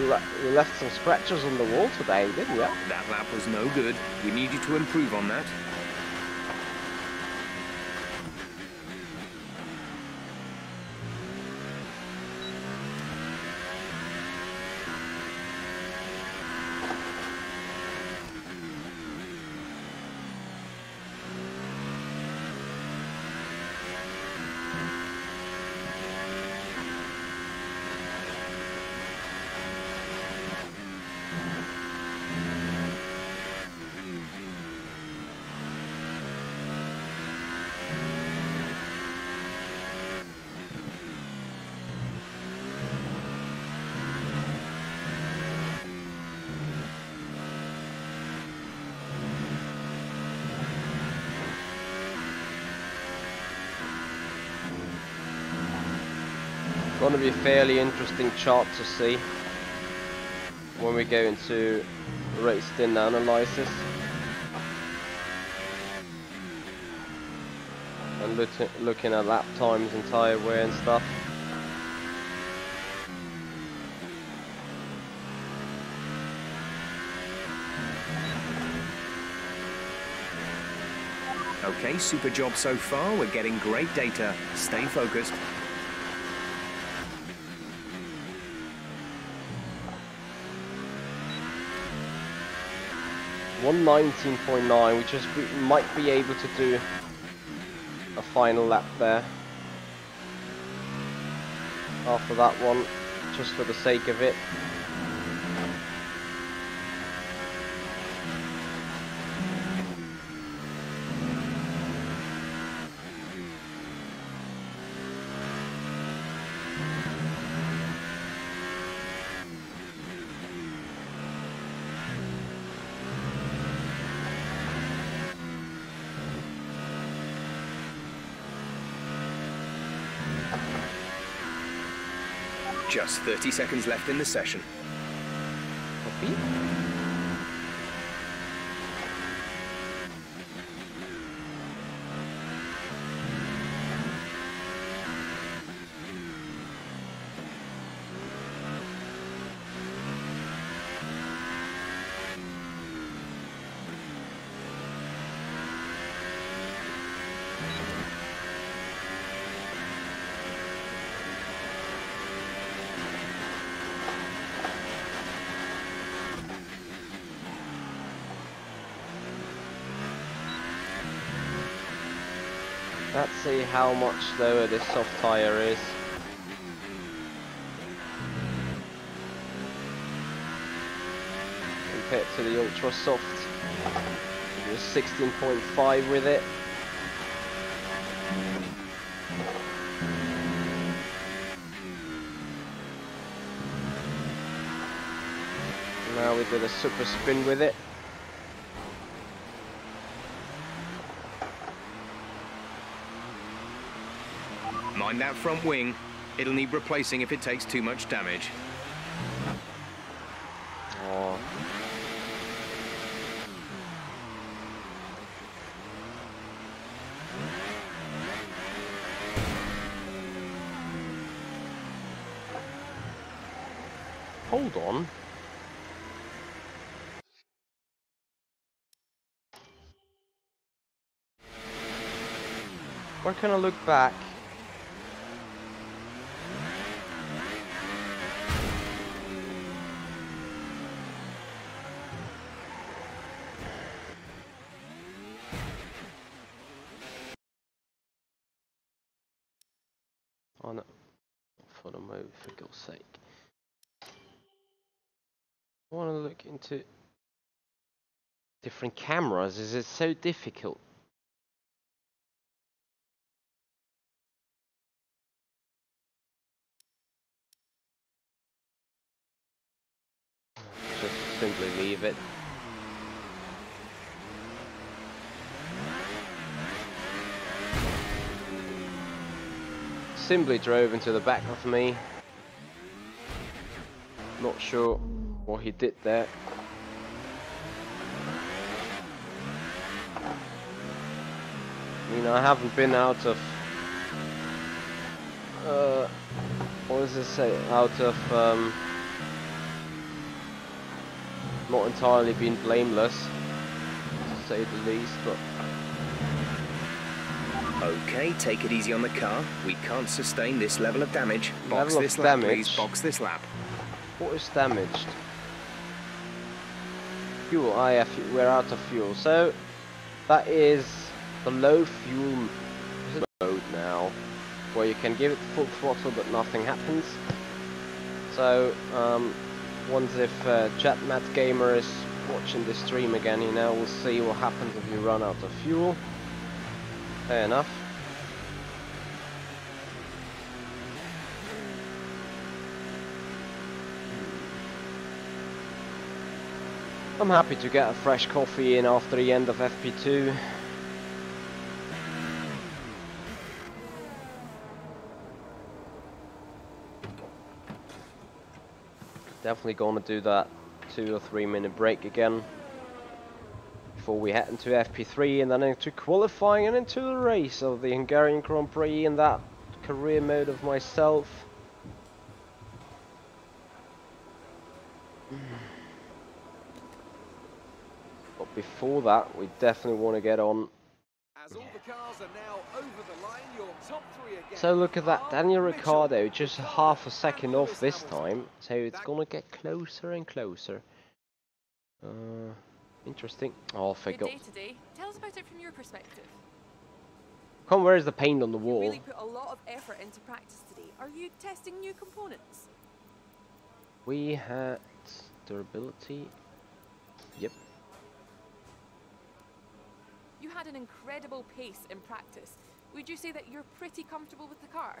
left some scratches on the wall today, didn't you? That lap was no good. We need you to improve on that. Going to be a fairly interesting chart to see when we go into race din analysis and looking at lap times and tyre wear and stuff. Okay, super job so far. We're getting great data. Stay focused. .119.9, we might be able to do a final lap there after that one, just for the sake of it. Just 30 seconds left in the session. Copy. Let's see how much slower this soft tyre is. Compared to the ultra soft. It was 16.5 with it. Now we did a super spin with it. Mind that front wing. It'll need replacing if it takes too much damage. Oh. Hold on. Where can I look back? Oh no, for the move, for God's sake. I want to look into different cameras. Is it so difficult? Just simply leave it. Simply drove into the back of me. Not sure what he did there. I mean, I haven't been out of what does it say? Out of not entirely been blameless, to say the least, but Okay, take it easy on the car. We can't sustain this level of damage. Box Level of this lap, damage? please. Box this lap. what is damaged? Fuel, we're out of fuel. So that is the low fuel mode now, where you can give it full throttle but nothing happens. So once if Chat Matt Gamer is watching this stream again, you know, we'll see what happens if you run out of fuel. Fair enough. I'm happy to get a fresh coffee in after the end of FP2. Definitely gonna do that 2 or 3 minute break again before we head into FP3 and then into qualifying and into the race of the Hungarian Grand Prix in that career mode of myself. But before that, we definitely want to get on So look at that, Daniel Ricciardo just half a second off this time, so it's gonna get closer and closer. Interesting. Oh, I forgot. Good day today. Tell us about it from your perspective. Come, where's the paint on the You wall? really put a lot of effort into practice today. Are you testing new components? We had durability. Yep. You had an incredible pace in practice. Would you say that you're pretty comfortable with the car?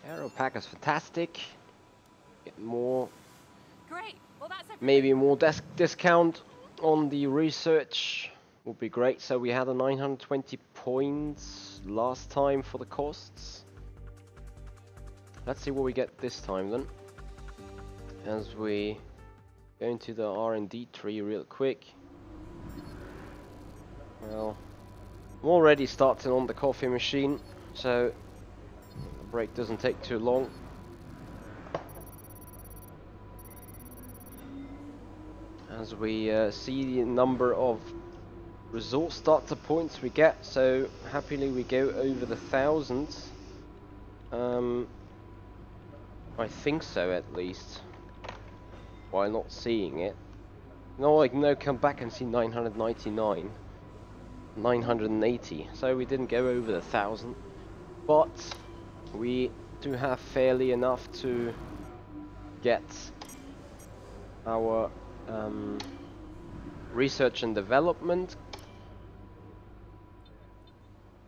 Aero pack is fantastic. Get more, Great. Well, that's everything. maybe more discount on the research would be great. So we had a 920 points last time for the costs. Let's see what we get this time then. As we go into the R&D tree real quick. Well, I'm already starting on the coffee machine, so the break doesn't take too long. As we see the number of resource starter points we get, so happily we go over the 1,000. I think so at least, while not seeing it. No, I can now come back and see 999. 980, so we didn't go over the 1,000, but we do have fairly enough to get our research and development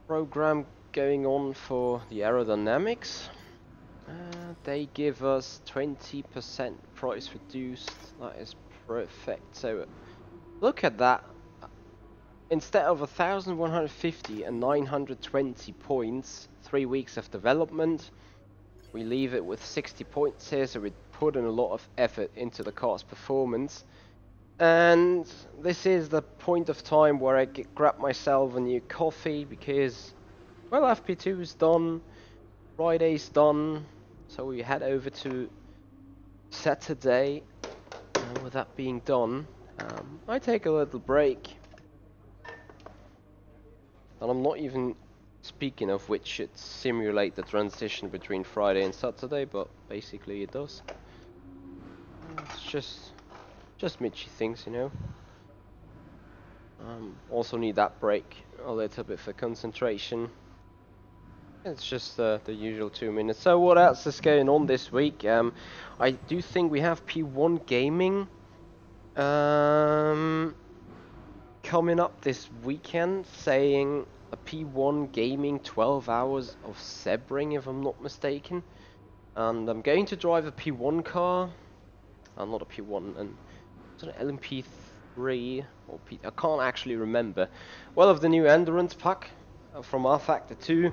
program going on for the aerodynamics. They give us 20% price reduced. That is perfect. So look at that. Instead of 1,150 and 920 points, 3 weeks of development, we leave it with 60 points here, so we put in a lot of effort into the car's performance. And this is the point of time where I grab myself a new coffee, because, well, FP2 is done, Friday's done, so we head over to Saturday. And with that being done, I take a little break. And I'm not even speaking of which should simulate the transition between Friday and Saturday, but basically it does. It's just Michi things, you know. Also need that break a little bit for concentration. It's just the usual 2 minutes. So what else is going on this week? I do think we have P1 Gaming coming up this weekend, saying a P1 Gaming 12 hours of Sebring, if I'm not mistaken. And I'm going to drive a P1 car. Not a P1, and is it an LMP3 or P? I can't actually remember. Well, of the new Endurance pack from rFactor 2.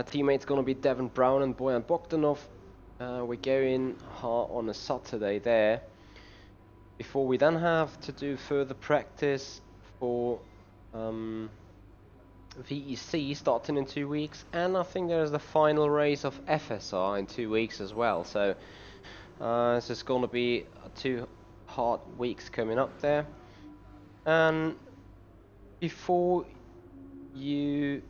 Teammates gonna be Devon Brown and Boyan Bogdanov. We're going hard on a Saturday there. Before we then have to do further practice for VEC starting in 2 weeks, and I think there's the final race of FSR in 2 weeks as well. So this is going to be 2 hard weeks coming up there. And before you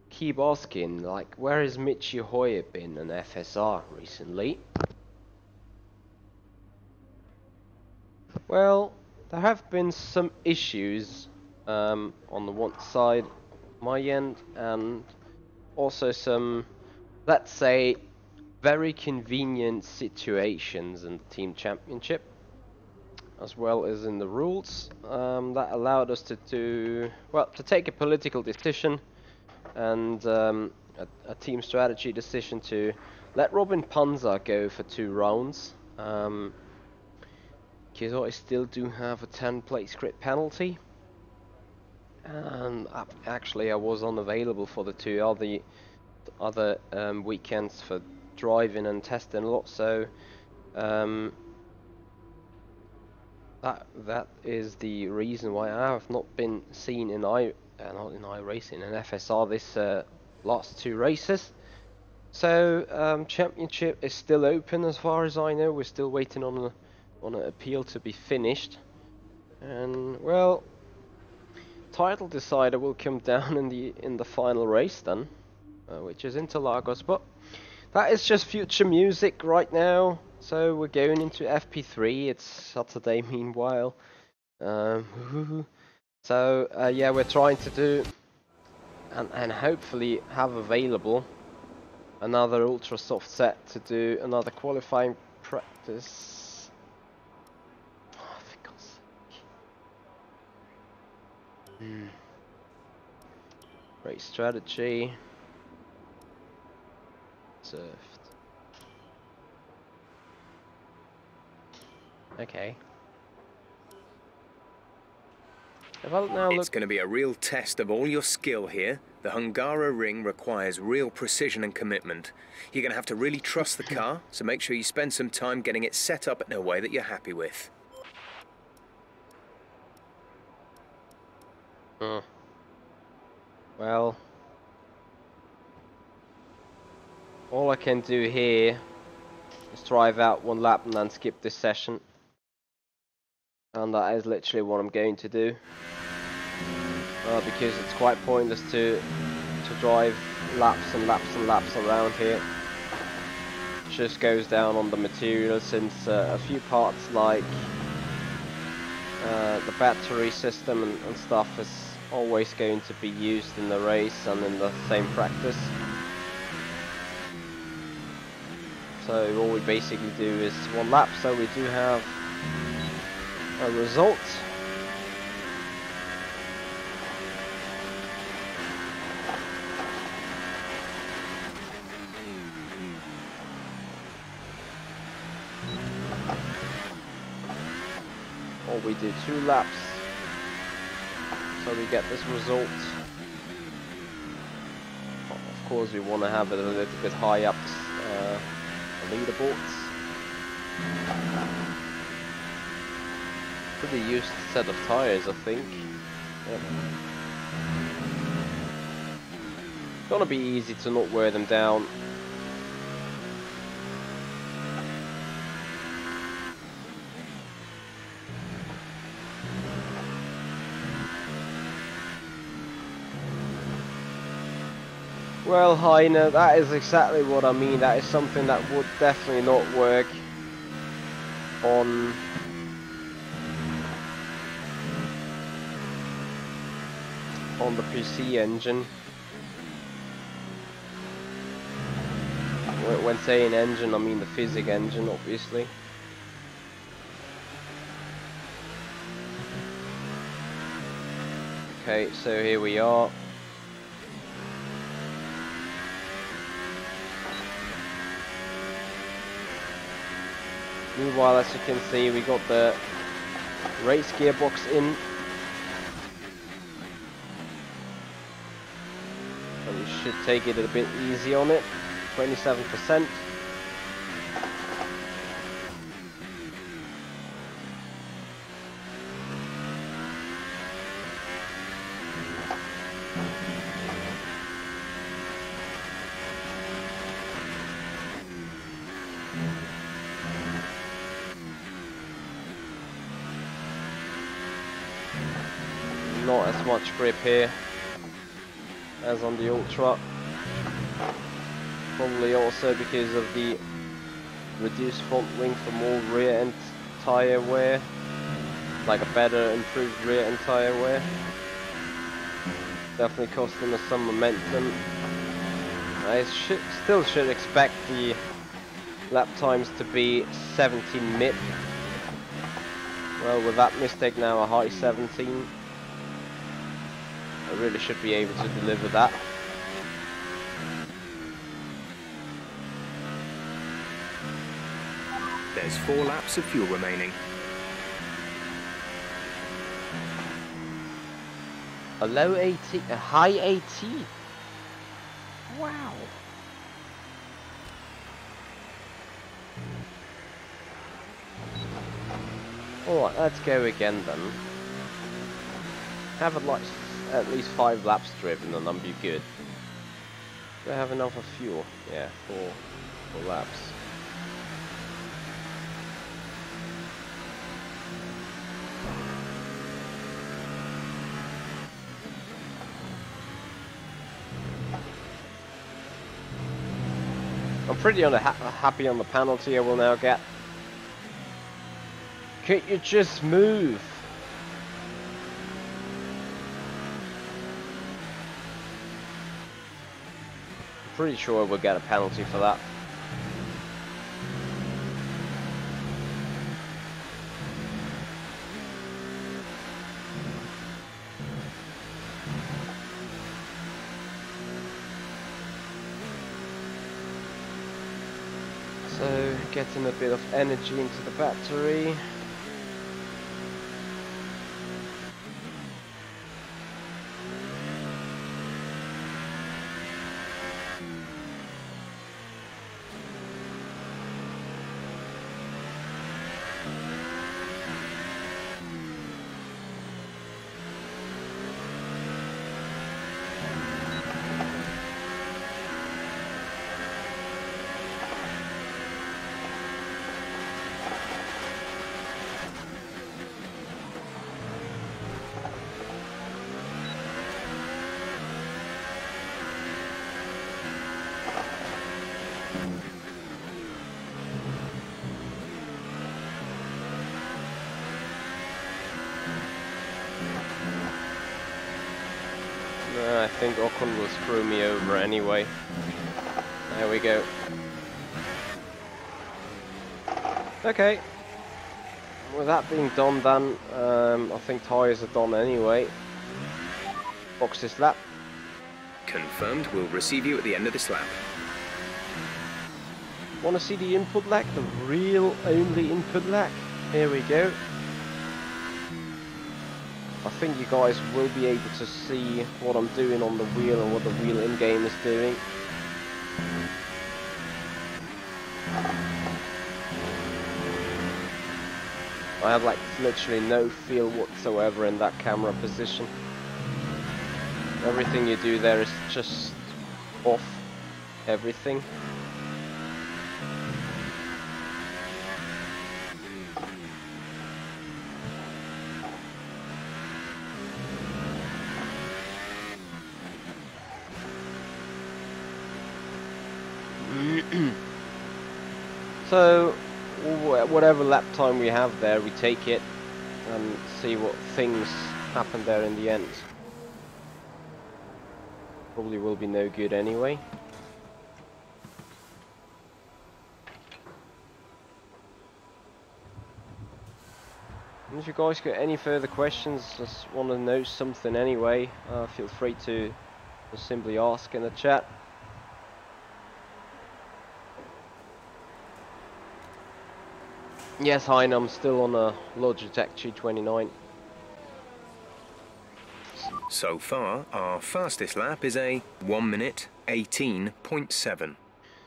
keep asking, like, where has Michi Hoyer been in FSR recently? Well, there have been some issues on the one side, my end, and also some, let's say, very convenient situations in the team championship, as well as in the rules, that allowed us to do, well, to take a political decision and a team strategy decision to let Robin Panzer go for 2 rounds. Because I still do have a 10 place crit penalty, and actually I was unavailable for the 2 other weekends for driving and testing a lot, so that is the reason why I have not been seen in iRacing and FSR this last 2 races. So championship is still open as far as I know. We're still waiting on an appeal to be finished, and well, title decider will come down in the final race then, which is Interlagos. But that is just future music right now. So we're going into FP3. It's Saturday meanwhile. So yeah, we're trying to do and hopefully have available another ultra soft set to do another qualifying practice. Oh, for God's sake. Race strategy. Surfed. Okay. Well, now It's going to be a real test of all your skill here. The Hungaroring requires real precision and commitment. You're going to have to really trust the car, so make sure you spend some time getting it set up in a way that you're happy with. Well, all I can do here is drive out one lap and then skip this session. And that is literally what I'm going to do. Because it's quite pointless to drive laps and laps and laps around here. It just goes down on the material, since a few parts like the battery system and stuff is always going to be used in the race and in the same practice. So all we basically do is one lap, so we do have a result. Or we do 2 laps, so we get this result. Of course we want to have it a little bit high up the leaderboards. Pretty used set of tires, I think. Yep. Gonna be easy to not wear them down. Well, Heine, that is exactly what I mean. That is something that would definitely not work on the PC engine. When saying engine, I mean the physics engine, obviously. Okay, so here we are. Meanwhile, as you can see, we got the race gearbox in. And you should take it a bit easy on it. 27%. Not as much grip here as on the Ultra. Probably also because of the reduced front wing for more rear end tire wear, like a better improved rear end tire wear. Definitely costing us some momentum. I still should expect the lap times to be 17 mid. Well, with that mistake now a high 17. I really should be able to deliver that. There's 4 laps of fuel remaining. A low 80, a high 80. Wow. Alright, let's go again then. Have at least 5 laps driven and I'll be good. Do I have enough of fuel? Yeah, 4 laps. pretty happy on the penalty I will now get. Can't you just move? I'm pretty sure we'll get a penalty for that. So, getting a bit of energy into the battery. I think Ocon will screw me over anyway. There we go. Okay. With that being done then, I think tyres are done anyway. Box this lap. Confirmed, we'll receive you at the end of this lap. Want to see the input lag? The real only input lag? Here we go. I think you guys will be able to see what I'm doing on the wheel and what the wheel in-game is doing. I have like literally no feel whatsoever in that camera position. Everything you do there is just off. Everything. So, whatever lap time we have there, we take it and see what things happen there in the end. Probably will be no good anyway. And if you guys got any further questions, just want to know something anyway, feel free to just simply ask in the chat. Yes, Hein, I'm still on a Logitech G29. So far, our fastest lap is a 1 minute 18.7.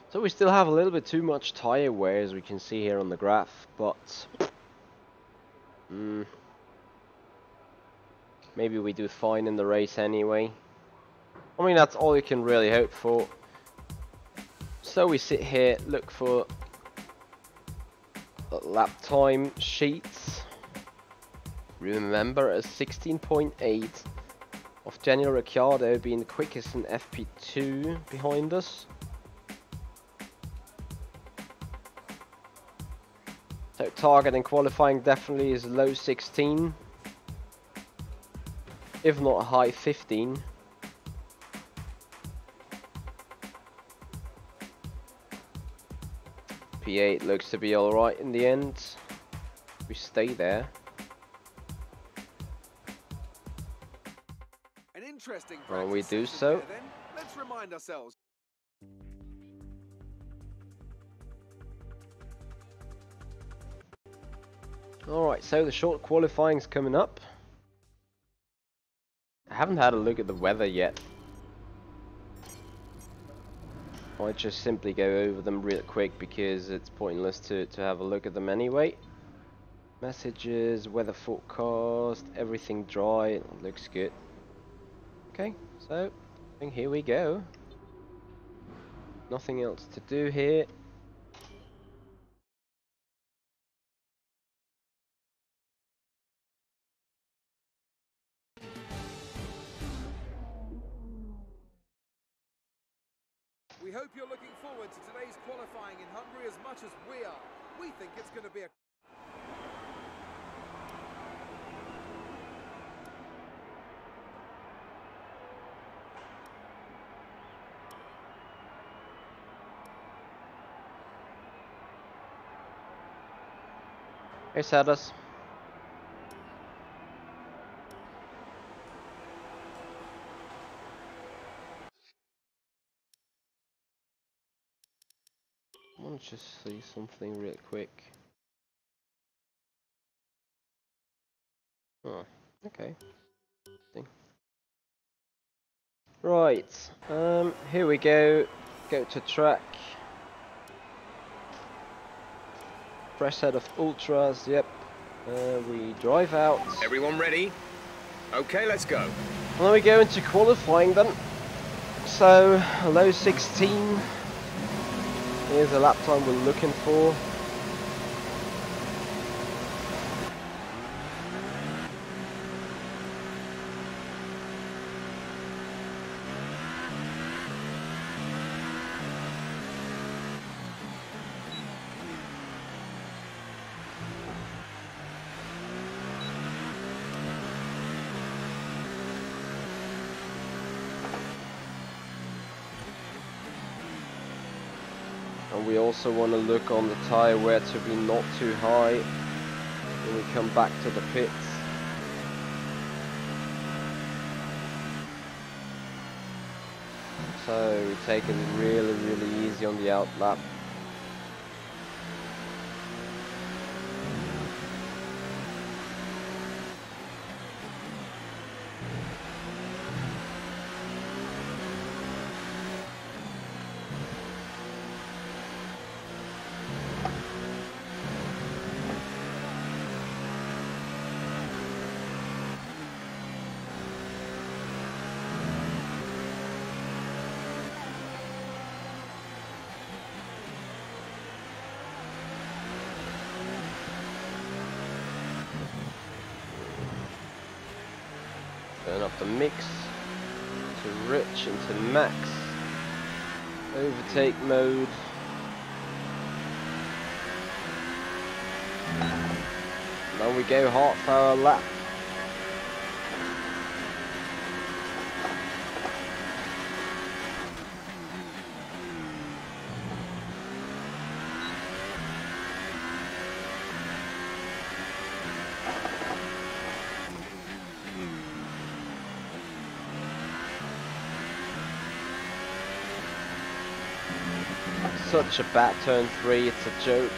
So we still have a little bit too much tyre wear, as we can see here on the graph, but maybe we do fine in the race anyway. I mean, that's all you can really hope for. So we sit here, look for lap time sheets. Remember, a 16.8 of Daniel Ricciardo being the quickest in FP2 behind us. So target in qualifying definitely is low 16, if not a high 15. P8 looks to be alright in the end. We stay there. An interesting Well, we do session so. there, then. Let's remind ourselves. Alright, so the short qualifying's coming up. I haven't had a look at the weather yet. I just simply go over them real quick because it's pointless to have a look at them anyway. Messages, weather forecast, everything dry, it looks good. Okay, so I think here we go. Nothing else to do here. We hope you're looking forward to today's qualifying in Hungary as much as we are. We think it's going to be a... Hey, Sadus. I want to just see something real quick. Oh, okay. Right, here we go. Go to track. Fresh set of ultras, yep. We drive out. Everyone ready? Okay, let's go. And then we go into qualifying then. So, a low 16. Here's the lap time we're looking for. And we also want to look on the tyre wear to be not too high when we come back to the pits. So we take it really easy on the out lap. Turn up the mix to rich into max. Overtake mode. Now we go half-hour lap. Such a bad turn 3, it's a joke.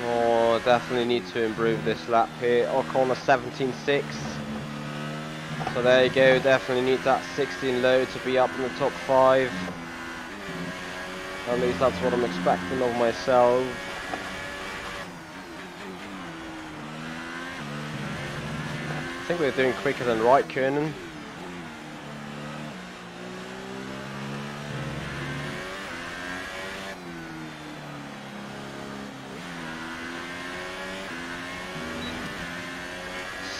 Oh, definitely need to improve this lap here. Ocon a 17.6. So there you go, definitely need that 16 low to be up in the top 5. At least that's what I'm expecting of myself. I think we're doing quicker than Raikkonen.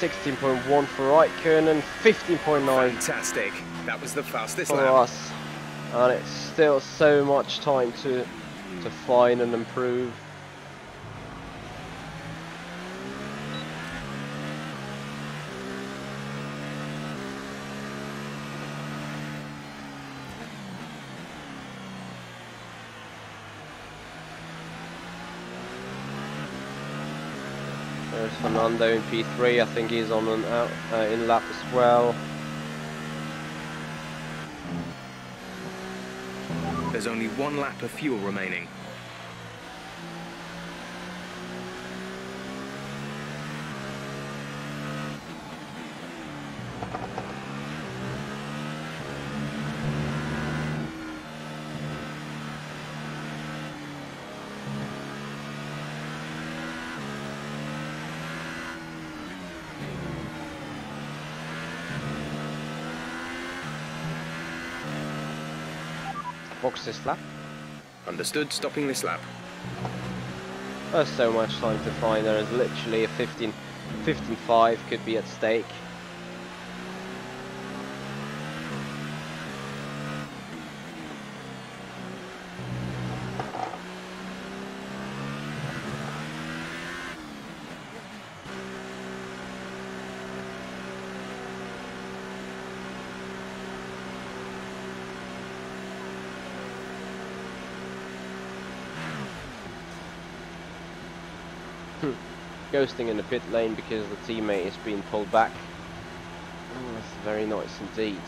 .1 for Raikkonen, 15.9. Fantastic. That was the fastest for lap. us. And it's still so much time to fine and improve. There's Fernando in P3. I think he's on an out in lap as well. There's only 1 lap of fuel remaining. box this lap. Understood, stopping this lap. There's so much time to find. There is literally a 15.5 could be at stake. Ghosting in the pit lane because the teammate is being pulled back. Oh, that's very nice indeed.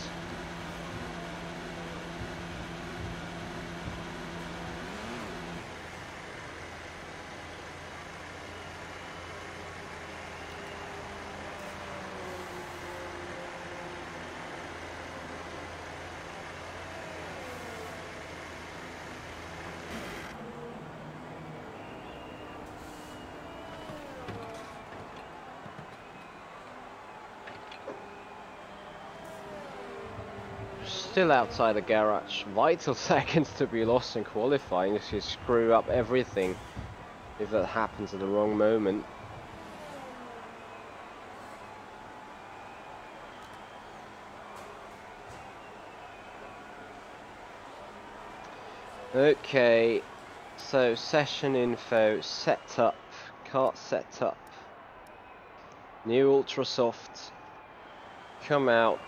Still outside the garage. Vital seconds to be lost in qualifying if you screw up everything if that happens at the wrong moment. Okay, so session info, setup, kart setup, new ultra soft, come out.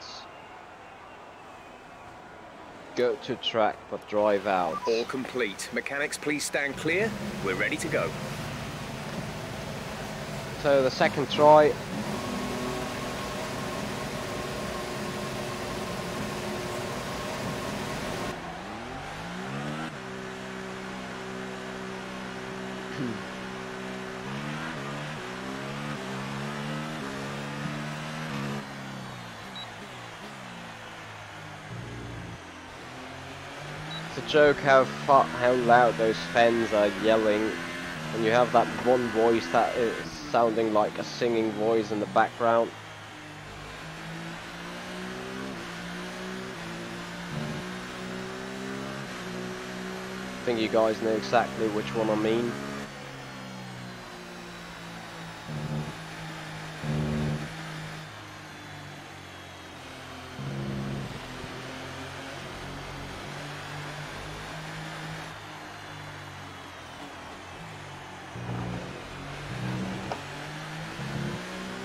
Go to track, but drive out. All complete. Mechanics, please stand clear. We're ready to go. So the second try. It's a joke how loud those fans are yelling, and you have that one voice that is sounding like a singing voice in the background. I think you guys know exactly which one I mean.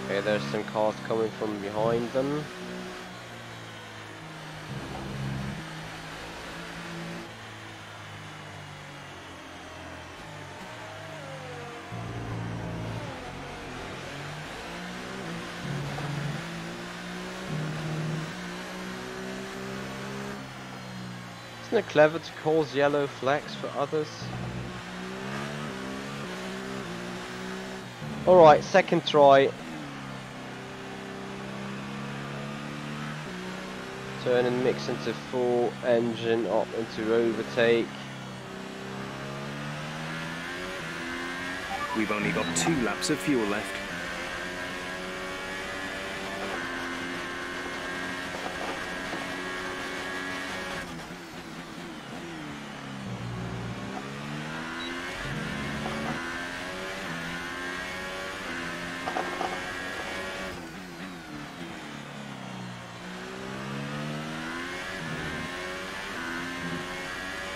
Okay, there's some cars coming from behind them. Isn't it clever to cause yellow flags for others? Alright, second try. Turn and mix into full engine up into overtake. We've only got 2 laps of fuel left.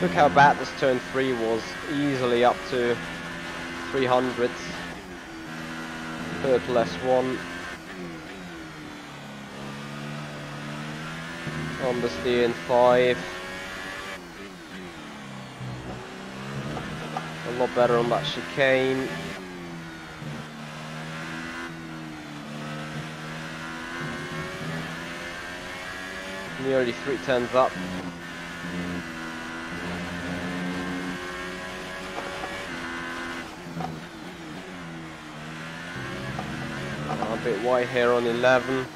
Look how bad this turn 3 was, easily up to 300s. Purple S1. Understeer in 5. A lot better on that chicane. Nearly 3 turns up. A bit wide here on 11.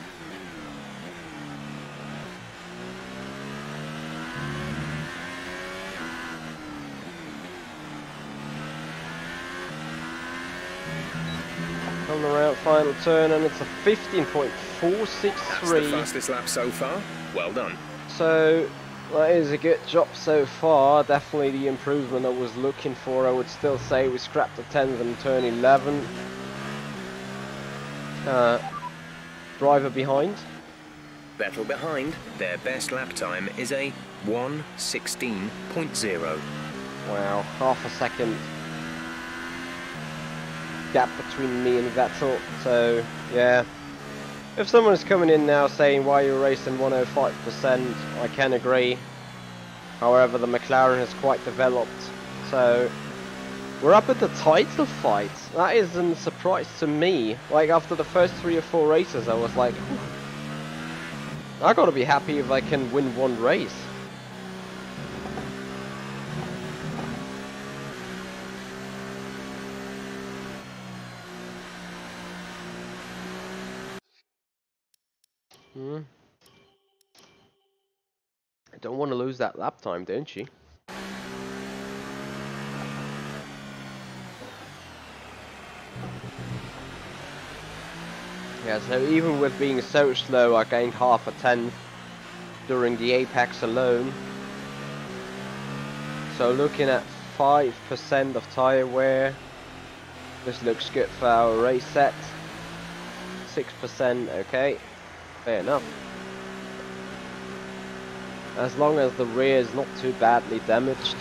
Coming around final turn, and it's a 15.463. That's the fastest lap so far. Well done. So That is a good job so far. Definitely the improvement I was looking for. I would still say we scrapped the 10th and turn 11. Driver behind. Vettel behind. Their best lap time is a 1:16.0. Wow, half a second gap between me and Vettel. So yeah, if someone is coming in now saying why you're racing 105%, I can agree. However, the McLaren has quite developed, so we're up at the title fight. That is a surprise to me. Like after the first 3 or 4 races, I was like, I gotta be happy if I can win one race. I don't want to lose that lap time, don't you? Yeah, so even with being so slow, I gained half a tenth during the apex alone. So looking at 5% of tyre wear, this looks good for our race set. 6%, okay, fair enough. As long as the rear is not too badly damaged.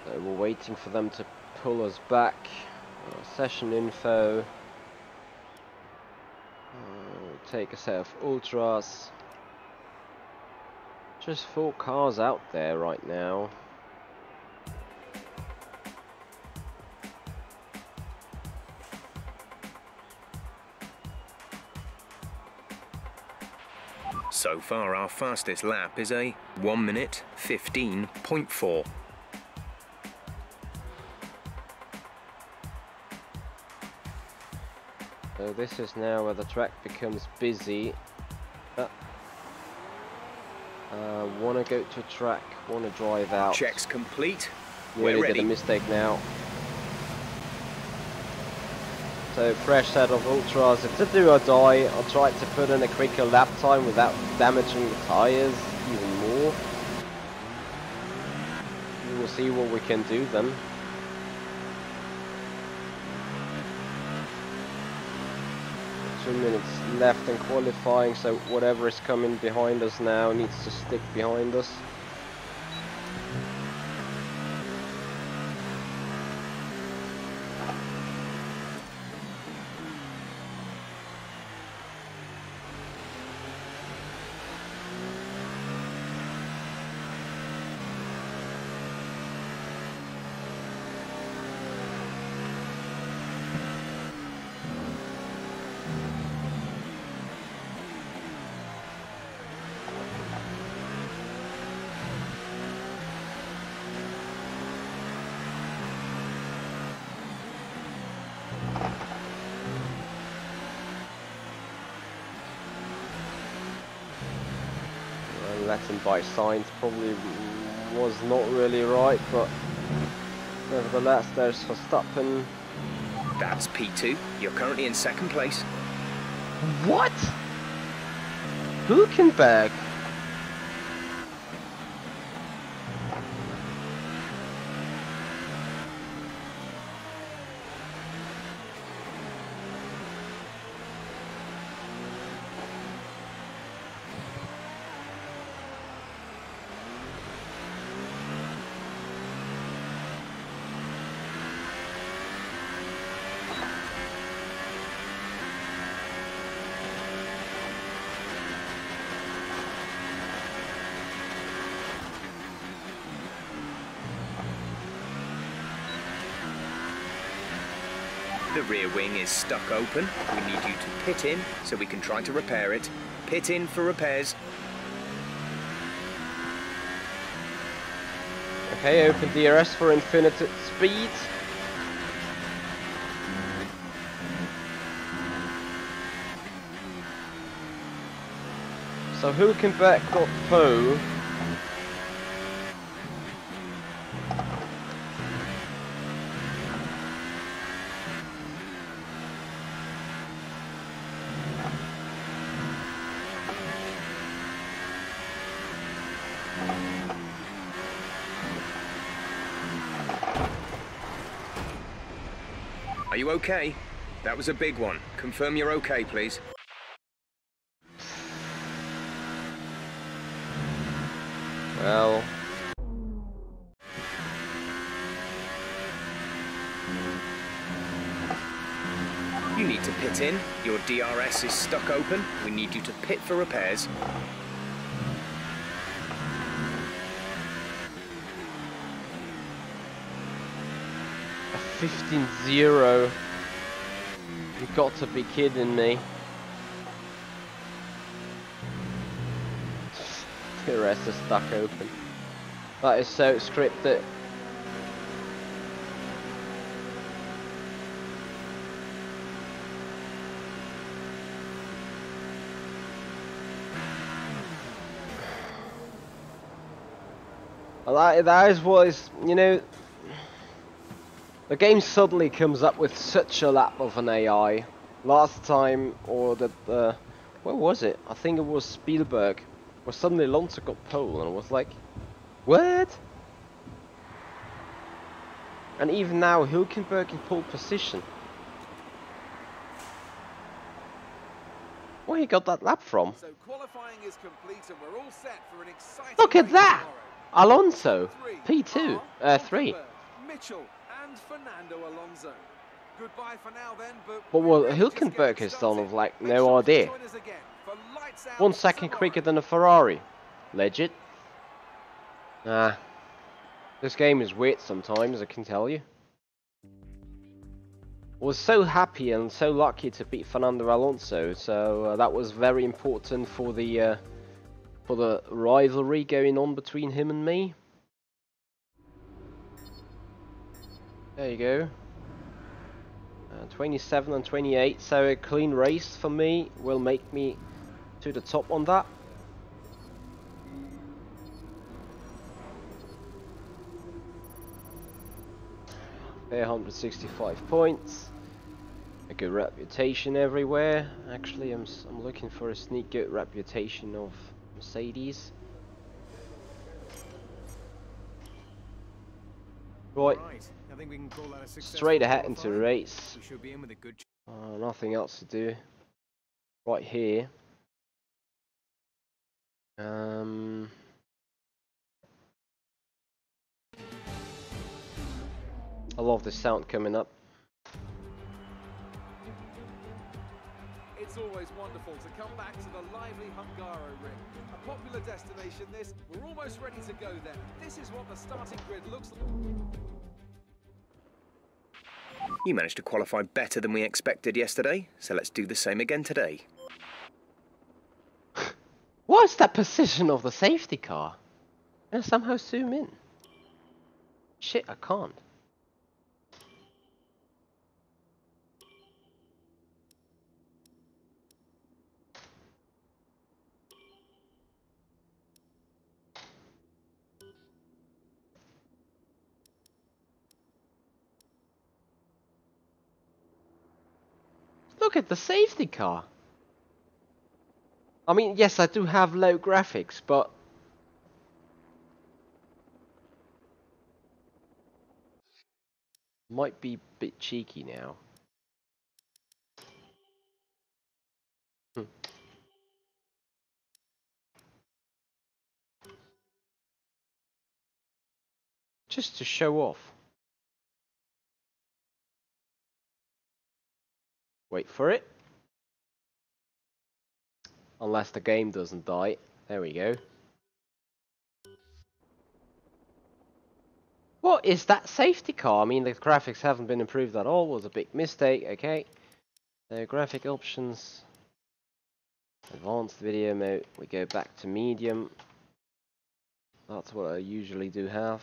So we're waiting for them to pull us back. Session info. Take a set of ultras. Just 4 cars out there right now. So far, our fastest lap is a 1:15.4. So this is now where the track becomes busy. Want to go to track, want to drive out. Checks complete. Really We're ready. did a mistake now. So fresh set of ultras. It's a do or die. I'll try to put in a quicker lap time without damaging the tires even more. We'll see what we can do then. Two minutes left in qualifying, so whatever is coming behind us now needs to stick behind us. Letting by signs probably was not really right, but nevertheless there's Verstappen. That's P2. You're currently in 2nd place. What? Hülkenberg? The rear wing is stuck open. We need you to pit in so we can try to repair it. Pit in for repairs. Okay, open DRS for infinite speed. So Hülkenberg got pole. Are you okay? That was a big one. Confirm you're okay, please. Well, You need to pit in. Your DRS is stuck open. We need you to pit for repairs. a 15-0. You got to be kidding me. The rest is stuck open. That is so scripted. That is what is, you know, the game suddenly comes up with such a lap of an AI. Last time, or where was it? I think it was Spielberg, where suddenly Alonso got pole, and I was like, what? And even now, Hülkenberg in pole position. Where he got that lap from? So qualifying is complete and we're all set for an exciting Look at race that! tomorrow. Alonso, Three P2, are 3. Hülkenberg, Mitchell and Fernando Alonso. Goodbye for now then, but But we're what really just Hülkenberg getting has done, started. of like, Make no sure to idea. join us again for Lights Out 1 second tomorrow. quicker than a Ferrari. Legit. Nah. This game is weird sometimes, I can tell you. I was so happy and so lucky to beat Fernando Alonso, so that was very important for the rivalry going on between him and me. There you go. 27 and 28, so a clean race for me will make me to the top on that. Fair 165 points. A good reputation everywhere. Actually, I'm looking for a sneak good reputation of Mercedes. Right. I think we can call that a successful Straight ahead into the qualifying. race. We should be in with a good Nothing else to do. Right here. I love the sound coming up. It's always wonderful to come back to the lively Hungaro ring. A popular destination this, we're almost ready to go there. This is what the starting grid looks like. You managed to qualify better than we expected yesterday, so let's do the same again today. What's that position of the safety car? Can I somehow zoom in? Shit, I can't. Look at the safety car. I mean, yes, I do have low graphics, but might be a bit cheeky now. Just to show off. Wait for it. Unless the game doesn't die. There we go. What is that safety car? I mean, the graphics haven't been improved at all. Was a big mistake. Okay. So graphic options. Advanced video mode. We go back to medium. That's what I usually do have.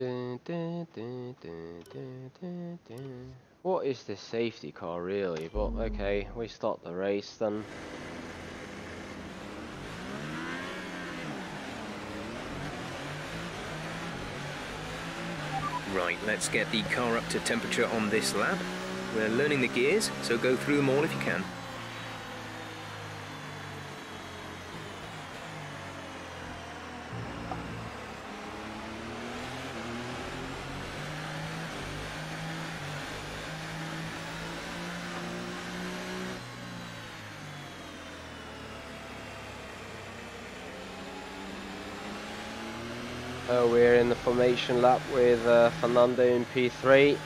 Dun, dun, dun, dun, dun, dun, dun. What is this safety car really? But okay, we start the race then. Right, let's get the car up to temperature on this lap. We're learning the gears, so go through them all if you can. We're in the formation lap with Fernando in P3.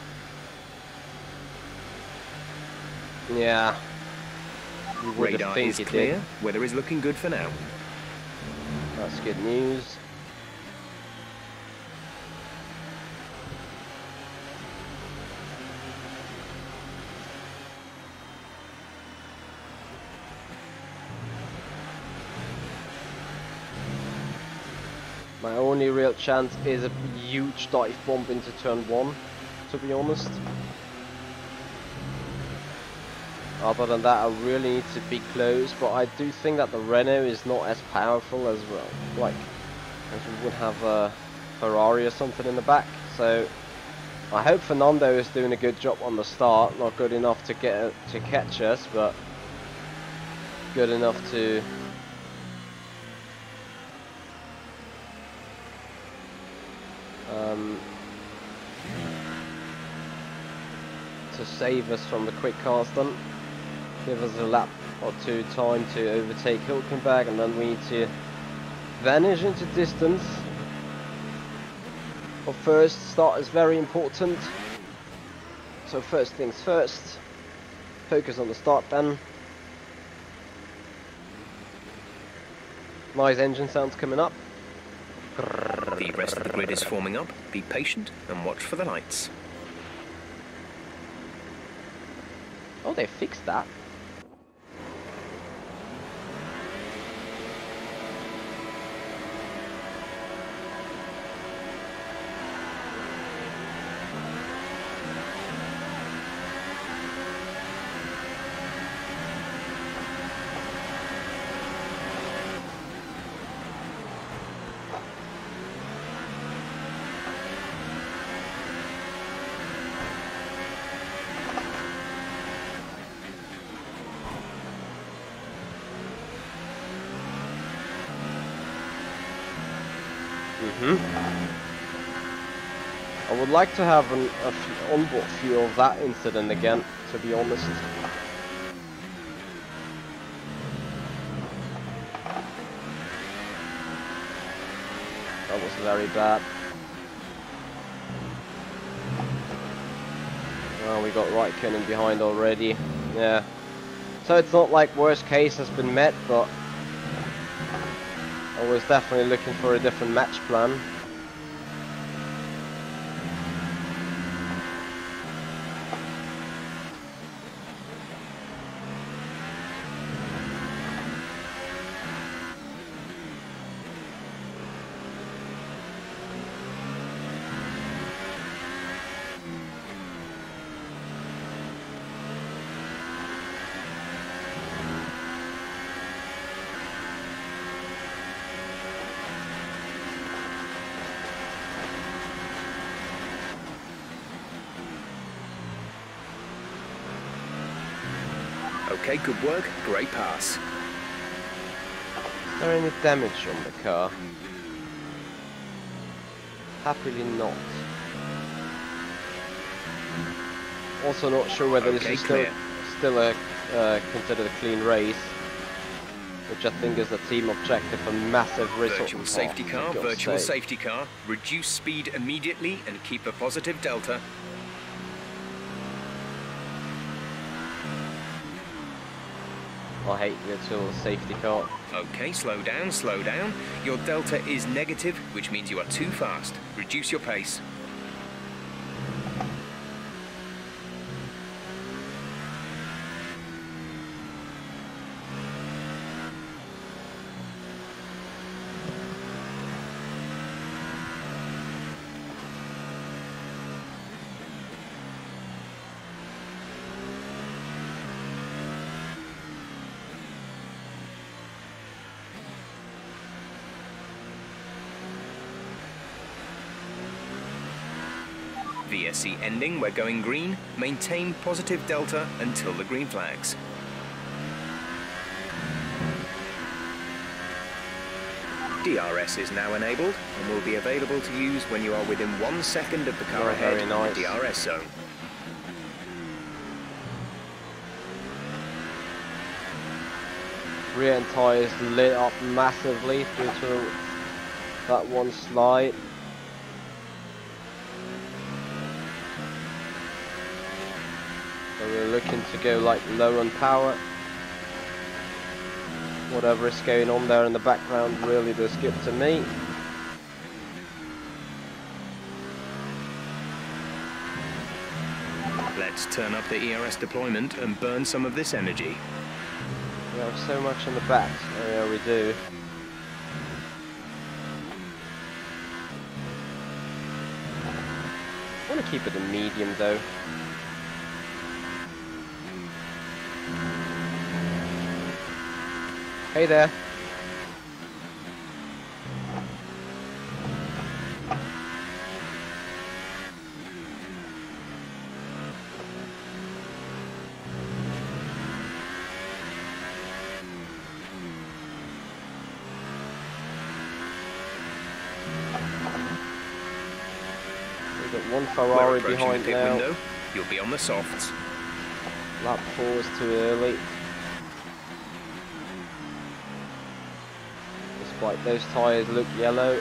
Yeah. You would Radar think is it clear. did. Weather is looking good for now. That's good news. My only real chance is a huge dive bomb into turn 1, to be honest. Other than that, I really need to be close, but I do think that the Renault is not as powerful as well, like as we would have a Ferrari or something in the back. So I hope Fernando is doing a good job on the start. Not good enough to catch us, but good enough to save us from the quick cars then. Give us a lap or two time to overtake Hülkenberg, and then we need to vanish into distance. But first, start is very important. So first things first, focus on the start then. Nice engine sounds coming up. The rest of the grid is forming up. Be patient and watch for the lights. Oh, they fixed that. I would like to have an onboard view of that incident again, to be honest. That was very bad. Oh, we got Raikkonen behind already. Yeah. So it's not like worst case has been met, but I was definitely looking for a different match plan. Okay, good work. Great pass. Is there any damage on the car? Happily not. Also not sure whether Okay, this is clear. still a considered a clean race, which I think is the team objective. A massive result. Virtual safety car, virtual safety car. Reduce speed immediately and keep a positive delta. I hate virtual safety car. Okay, slow down, slow down. Your delta is negative, which means you are too fast. Reduce your pace. VSC ending, we're going green. Maintain positive delta until the green flags. DRS is now enabled and will be available to use when you are within 1 second of the car ahead in the DRS zone. Rear end tyres lit up massively due to that one slide. So we're looking to go like low on power. Whatever is going on there in the background really does good to me. Let's turn up the ERS deployment and burn some of this energy. We have so much in the back. Oh yeah, we do. I want to keep it in medium though. Hey there. We've got one Ferrari behind the pit now. window. You'll be on the softs. Lap 4 is too early. Despite those tyres look yellow.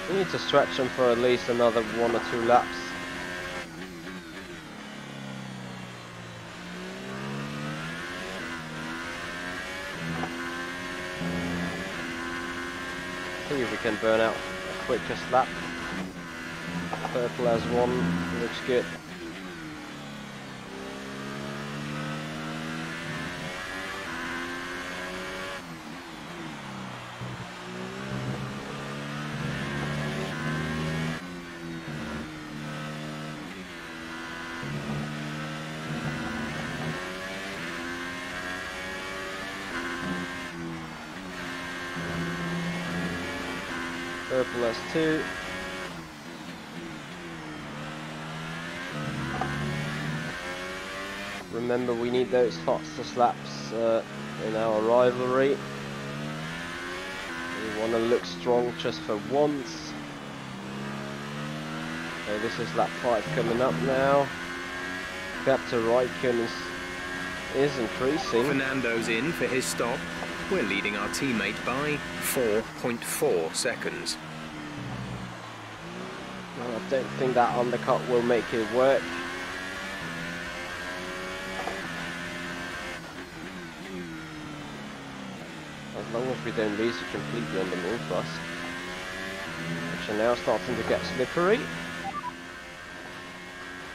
We need to stretch them for at least another 1 or 2 laps. See if we can burn out a quickest lap. Purple has 1, looks good. Purple has 2. Remember, we need those fastest laps in our rivalry. We want to look strong just for once. So this is lap 5 coming up now. Gap to Raikkonen is increasing. Fernando's in for his stop. We're leading our teammate by 4.4 seconds. Well, I don't think that undercut will make it work. As long as we don't lose it completely on the move bus. Which are now starting to get slippery.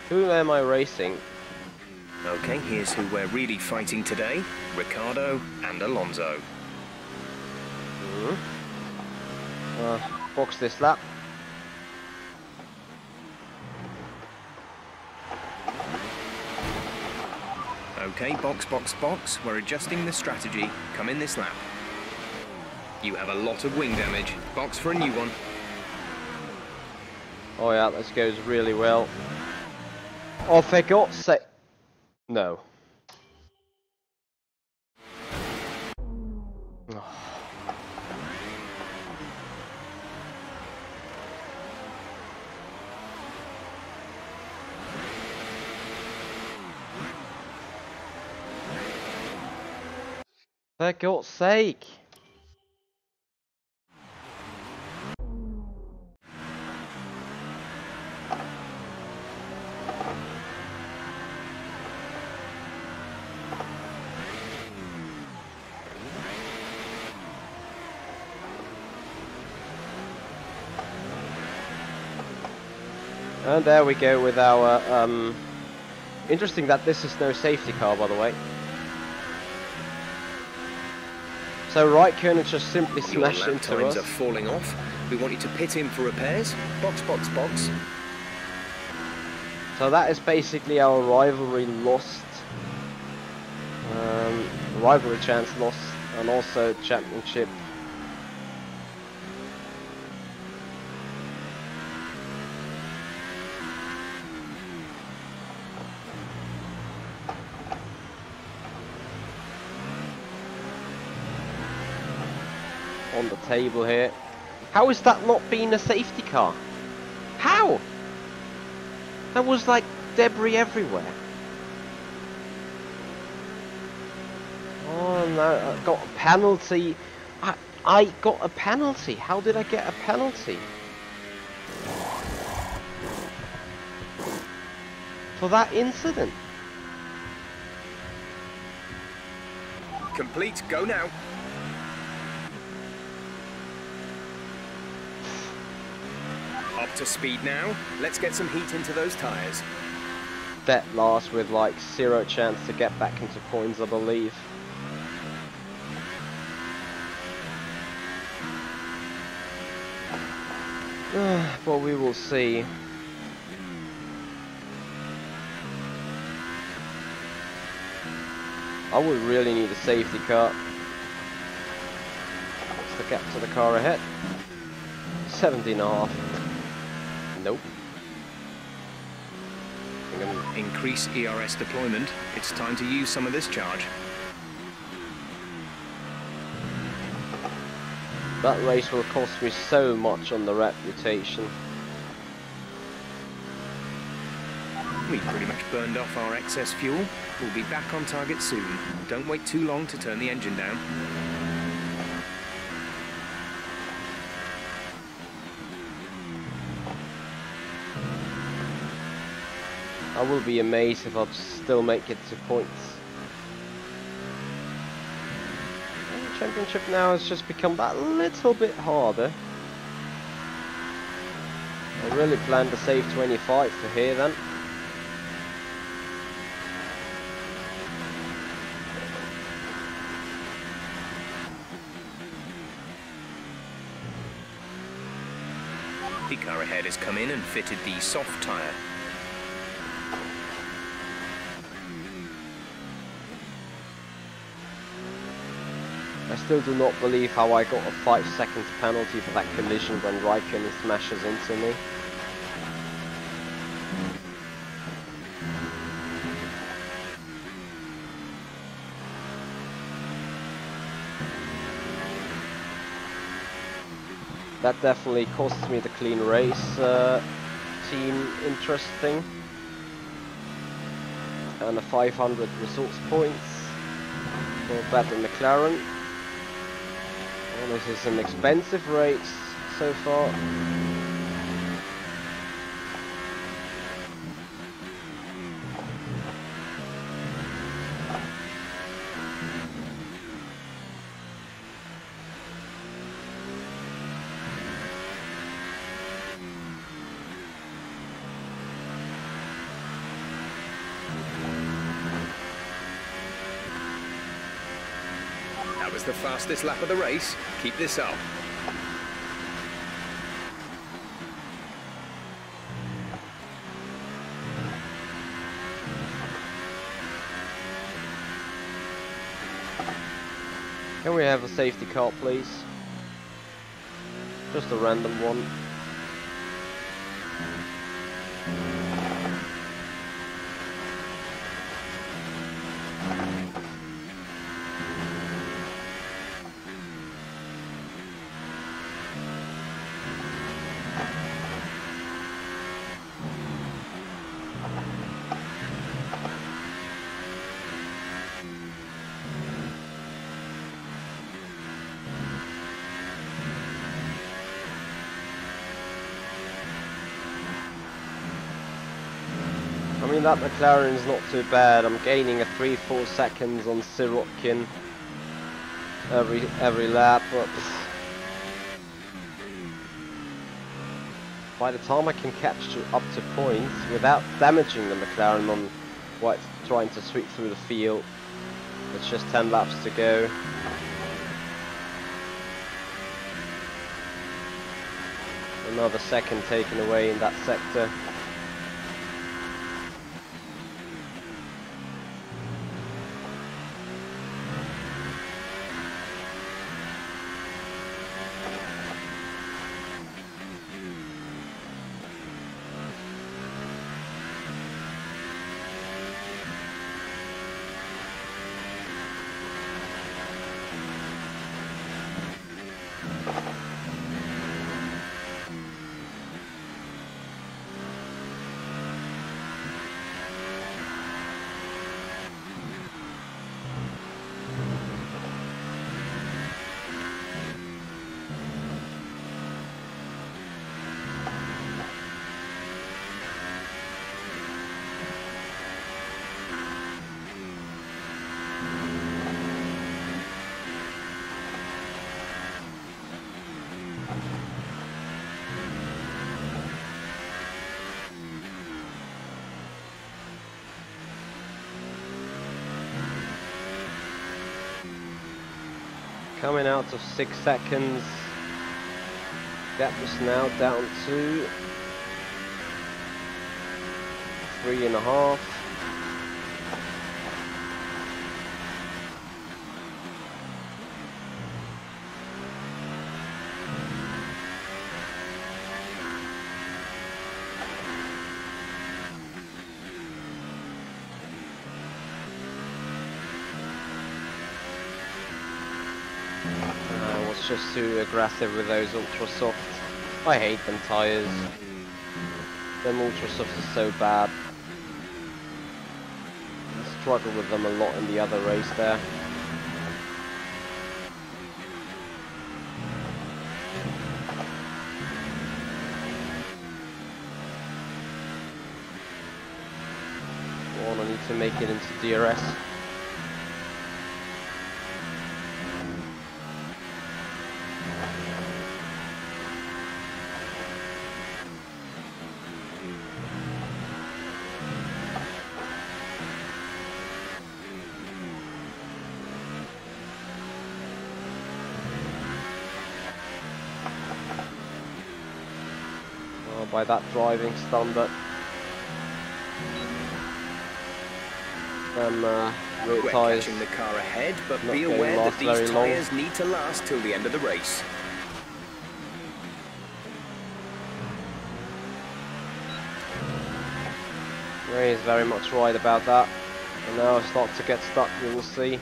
Who am I racing? Okay, here's who we're really fighting today. Ricciardo and Alonso. Box this lap. Okay, box, box, box. We're adjusting the strategy. Come in this lap. You have a lot of wing damage. Box for a new one. Oh yeah, this goes really well. Oh, for God's sake. No. For God's sake. And there we go with our, interesting that this is no safety car, by the way. So Raikkonen just simply smashed Your lap into times us. are falling off. We want you to pit in for repairs. Box, box, box. So that is basically our rivalry lost. Rivalry chance lost, and also championship. on the table here. How is that not being a safety car? How? There was like debris everywhere. Oh no, I got a penalty. I got a penalty. How did I get a penalty? For that incident. Complete, go now. Up to speed now. Let's get some heat into those tyres. Dead last with like 0 chance to get back into points, I believe. But we will see. I would really need a safety car. What's the gap to the car ahead? 17.5. Nope. Increase ERS deployment. It's time to use some of this charge. That race will cost me so much on the reputation. We've pretty much burned off our excess fuel. We'll be back on target soon. Don't wait too long to turn the engine down. I will be amazed if I still make it to points. The championship now has just become that little bit harder. I really planned to save 25 for here then. The car ahead has come in and fitted the soft tyre. I still do not believe how I got a 5 seconds penalty for that collision when Raikkonen smashes into me. That definitely costs me the clean race team interest thing. And a 500 resource points for better McLaren. Well, this is an expensive race so far. That was the fastest lap of the race. Keep this up. Can we have a safety car, please? Just a random one. I mean, that McLaren is not too bad. I'm gaining a 3-4 seconds on Sirotkin every lap, but by the time I can catch up to points without damaging the McLaren on what trying to sweep through the field, it's just 10 laps to go. Another second taken away in that sector. Coming out of 6 seconds. Gap is now down to 3.5. Was just too aggressive with those ultra soft. I hate them tyres. Them ultra softs are so bad. I struggled with them a lot in the other race there. I need to make it into DRS. By that driving standard. Rear We're tyres catching the car ahead, but not be going to aware that last these very long. tyres need to last till the end of the race. Ray is very much right about that. And now I start to get stuck, we will see.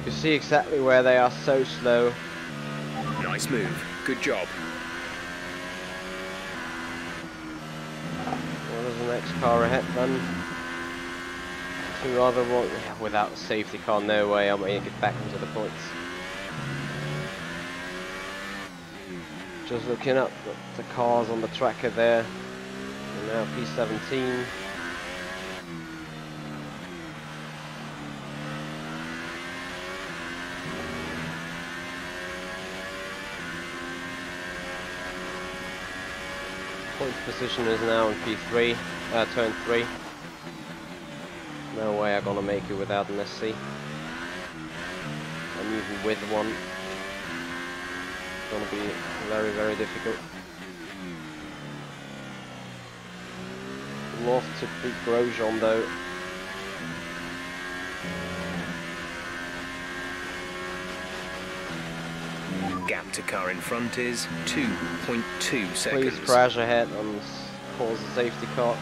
You see exactly where they are so slow. Nice move. Good job. What is the next car ahead then? Two other one. Yeah, without a safety car, no way I'm going to get back into the points. Just looking up the cars on the tracker there. And now P17. Point position is now in P3, turn 3. No way I'm gonna make it without an SC. And even with one, it's gonna be very, very difficult. Love to beat Grosjean though. Gap to car in front is 2.2 seconds. Please crash ahead and cause a safety car.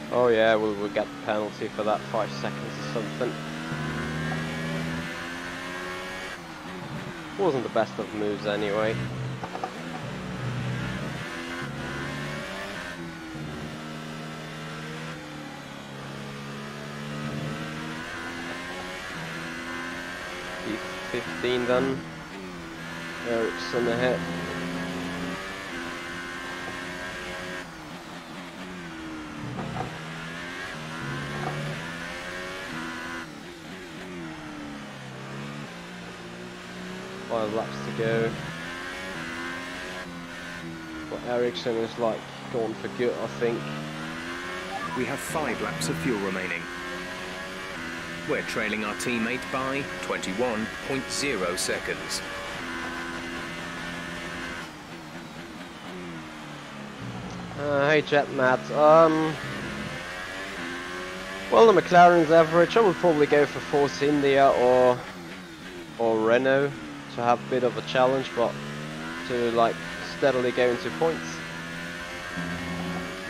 Oh yeah, we'll get the penalty for that 5 seconds or something. Wasn't the best of moves anyway. 15 then. Ericsson ahead. Five laps to go. But Ericsson is like gone for good, I think. We have 5 laps of fuel remaining. We're trailing our teammate by 21.0 seconds. Hey Jet Matt. Well, the McLaren's average. I would probably go for Force India or Renault to have a bit of a challenge, but to like steadily go into points.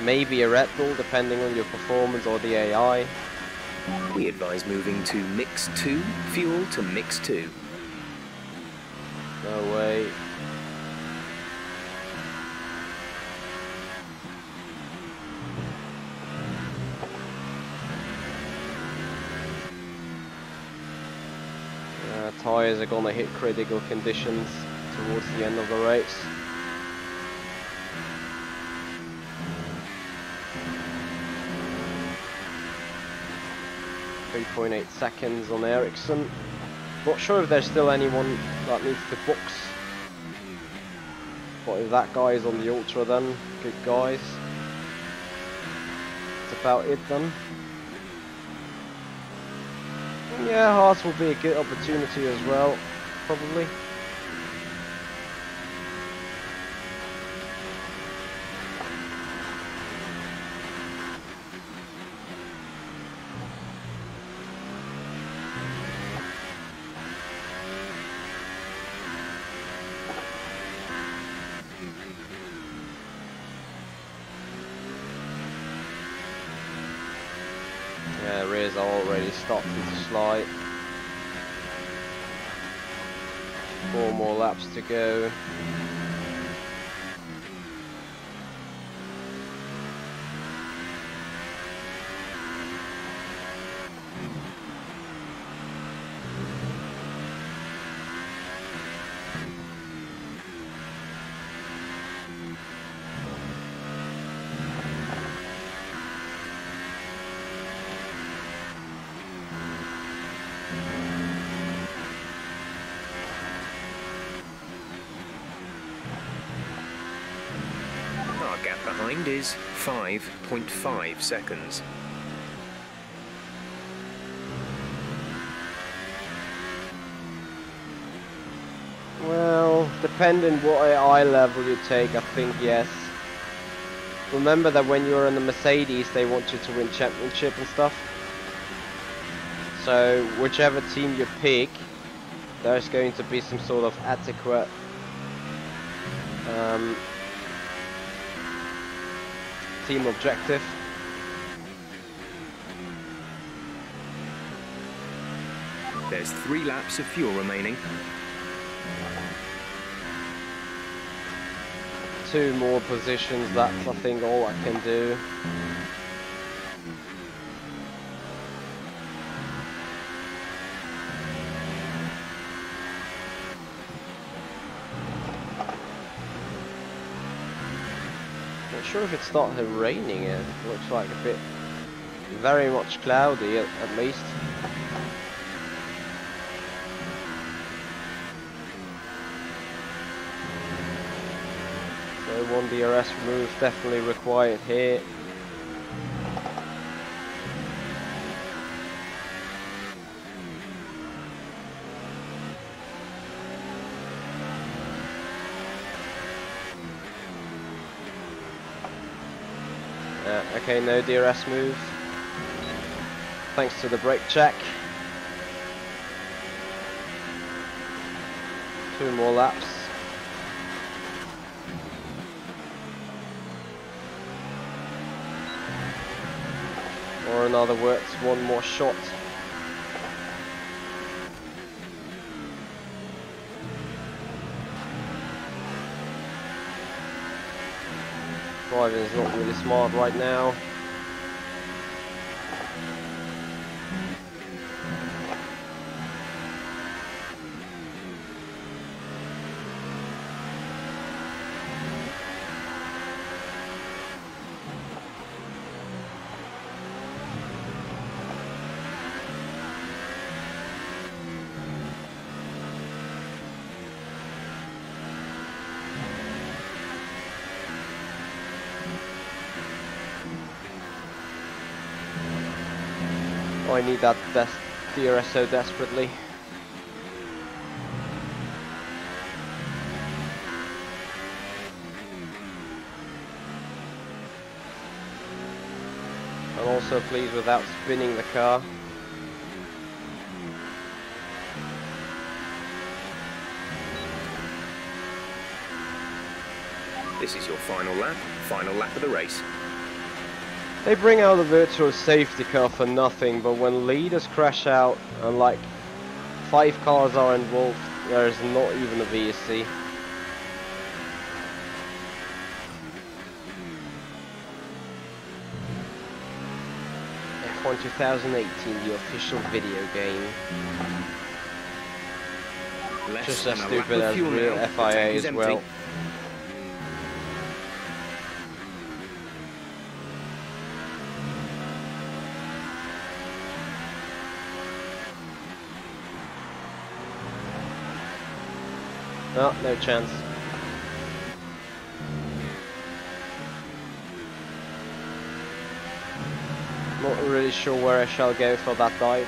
Maybe a Red Bull, depending on your performance or the AI. We advise moving to Mix 2, fuel to Mix 2. No way. Tyres are gonna hit critical conditions towards the end of the race. .8 seconds on Ericsson. Not sure if there's still anyone that needs to box. But if that guy is on the Ultra then, good guys. That's about it then. Yeah, Haas will be a good opportunity as well, probably. Yeah, rears are already stopped into slide. 4 more laps to go. Our gap behind is 5.5 seconds. Well, depending what AI level you take, I think yes. Remember that when you're in the Mercedes, they want you to win championship and stuff. So whichever team you pick, there's going to be some sort of adequate team objective. There's 3 laps of fuel remaining. 2 more positions, that's I think all I can do. Not sure if it started raining yet. It looks like a bit very much cloudy at least. So 1 DRS remove definitely required here. Okay, no DRS move. Thanks to the brake check. 2 more laps. Or in other words, 1 more shot. Driving is not really smart right now. Oh, I need that DRS so desperately. I'm also pleased without spinning the car. This is your final lap of the race. They bring out the virtual safety car for nothing, but when leaders crash out and like 5 cars are involved, there is not even a VSC. F1 2018, the official video game. Just as stupid as real FIA as well. No, no chance. Not really sure where I shall go for that dive.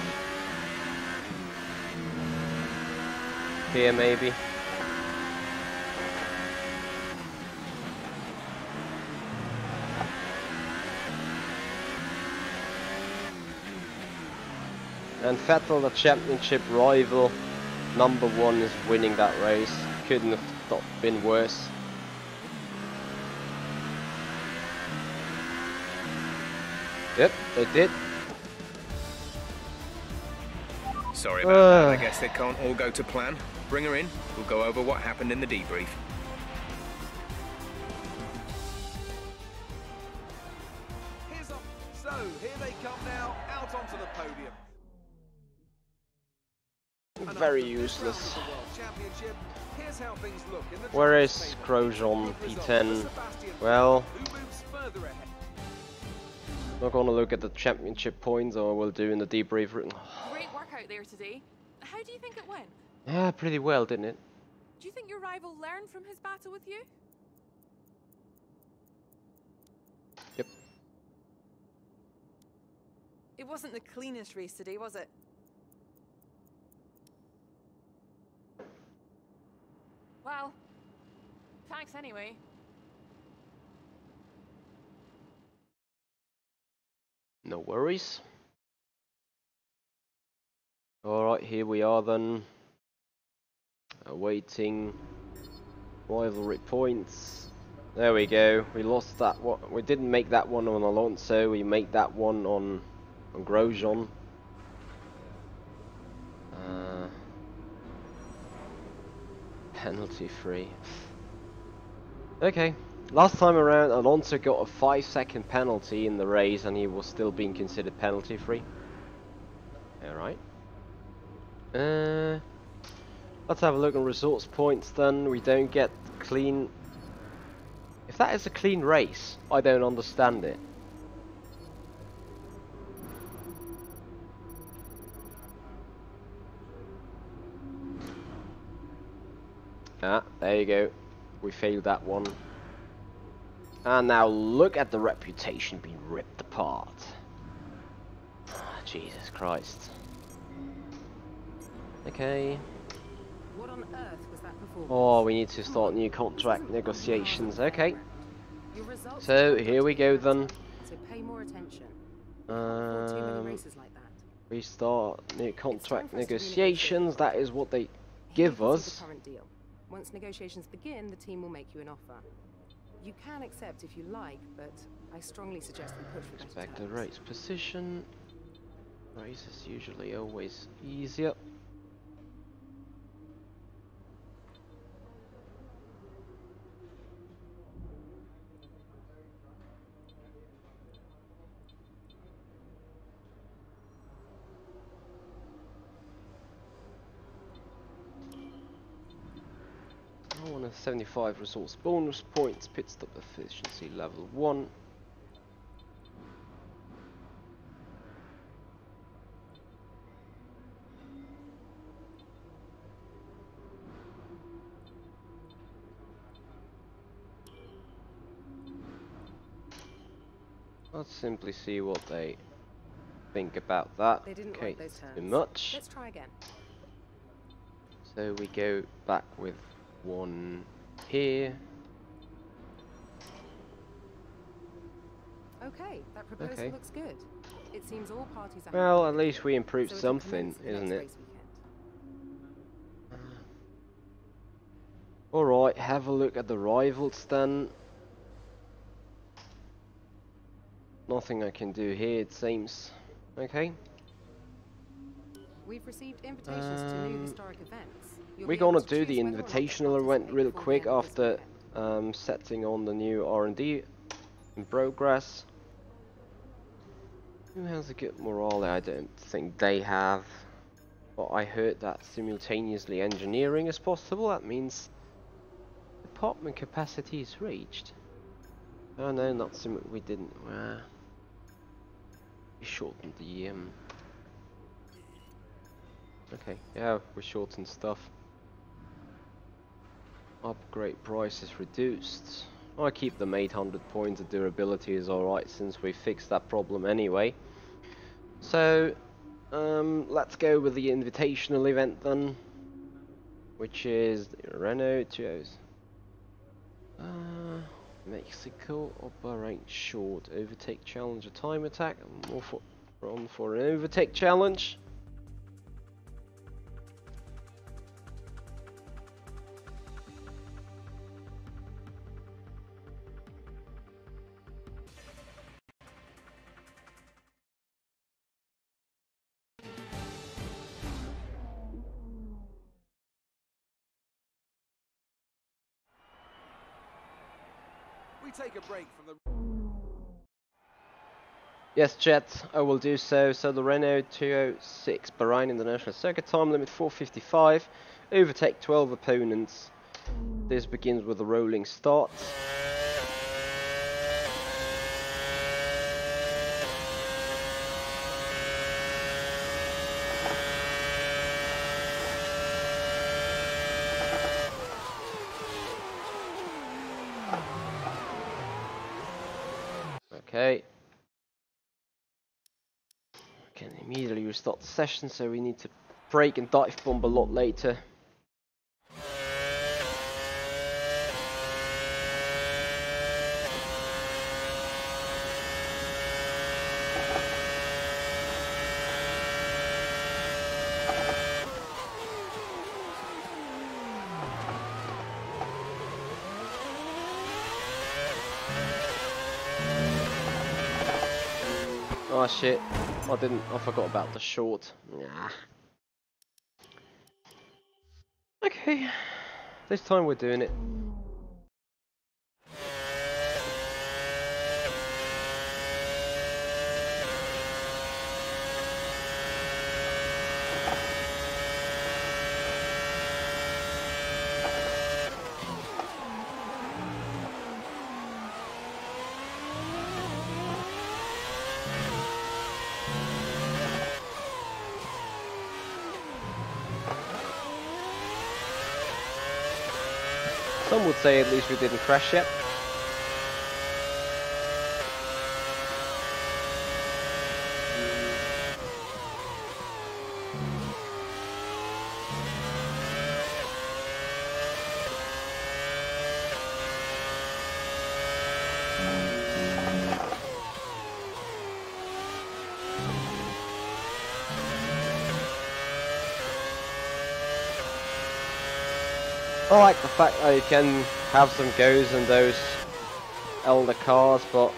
Here maybe. And Vettel, the championship rival, #1, is winning that race. Couldn't have been worse. Yep, they did. Sorry about that, I guess they can't all go to plan. Bring her in, we'll go over what happened in the debrief. So, here they come now, out onto the podium. Very useless. Here's how things look in the Where is Grosjean P10? Well, not gonna look at the championship points, or we'll do in the debrief. Great work out there today. How do you think it went? Yeah, pretty well, didn't it? Do you think your rival learned from his battle with you? Yep. It wasn't the cleanest race today, was it? Well, thanks anyway. No worries. Alright, here we are then. Awaiting rivalry points. There we go. We lost that one. We didn't make that one on Alonso. We made that one on Grosjean. Penalty free. Okay. Last time around, Alonso got a 5-second penalty in the race, and he was still being considered penalty free. Alright. Let's have a look on results points then. We don't get clean. If that is a clean race, I don't understand it. Ah, there you go. We failed that one. And now look at the reputation being ripped apart. Jesus Christ. Okay. What on earth was that performance? Oh, we need to start new contract negotiations. Okay. So here we go then. So pay more attention. Too many races like that. We start new contract negotiations. That is what they give us. Current deal. Once negotiations begin, the team will make you an offer. You can accept if you like, but I strongly suggest we push for better Expected terms. race position. Race is usually always easier. I want a 75 results bonus points, pit stop efficiency level 1. Let's simply see what they think about that. They didn't Okay, like those it's turns. too much. Let's try again. So we go back with one here. Okay, that proposal Okay. looks good. It seems all parties are Well, happy at with the least deal, we improved so we can something, commence the isn't next it? race weekend. Alright, have a look at the rivals then. Nothing I can do here, it seems. Okay. We've received invitations to new historic events. You'll We're be able gonna to do the choose whether or not to invitational event participate real before the quick end of this after weekend. setting on the new R&D in progress. Who has a good morale? I don't think they have. But I heard that simultaneously engineering is possible. That means department capacity is reached. Oh no, not we didn't. We shortened the okay, yeah, we shortened stuff. Upgrade price is reduced. I keep them 800 points. The durability is alright since we fixed that problem anyway. So, let's go with the invitational event then, which is the Renault 2. Mexico operate short overtake challenge, a time attack. More for an overtake challenge. We take a break from the... Yes, chat, I will do so. So the Renault 206 Bahrain International Circuit, time limit 4:55. Overtake 12 opponents. This begins with a rolling start. Okay. Can immediately restart the session, so we need to brake and dive bomb a lot later. Oh shit, I forgot about the short. Nah. Okay, this time we're doing it. Some would say at least we didn't crash yet. I like the fact that you can have some goes in those elder cars, but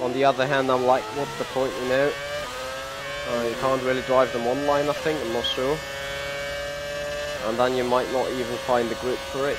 on the other hand, I'm like, what's the point, you know? You can't really drive them online, I think, I'm not sure. And then you might not even find the grip for it.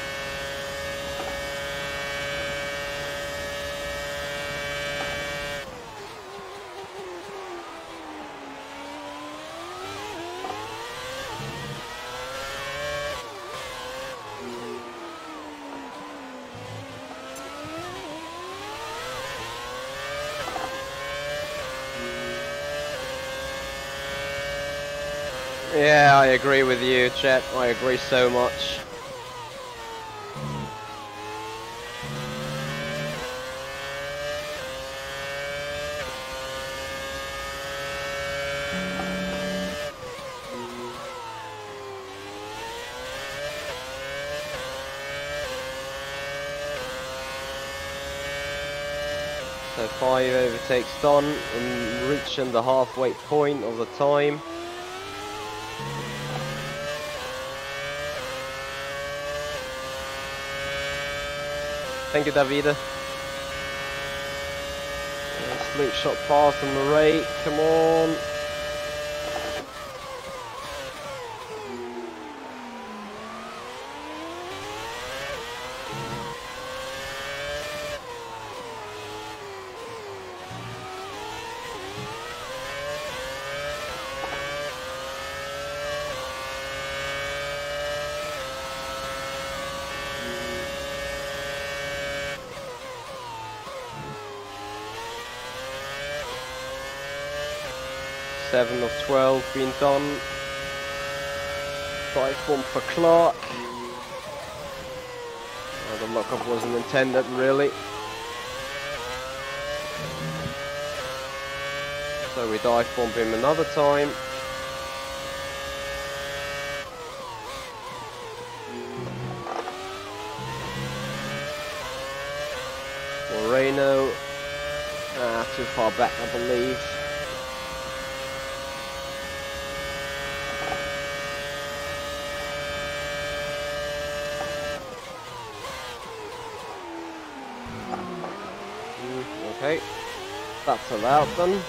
Yeah, I agree with you, chat. I agree so much. So 5 overtakes done and reaching the halfway point of the time. Thank you, Davide. Slingshot pass on the rate, come on. Seven of 12 been done. Dive bomb for Clark. Oh, the lockup wasn't intended really. So we dive bomb him another time. Moreno. Too far back, I believe. Okay, that's allowed then.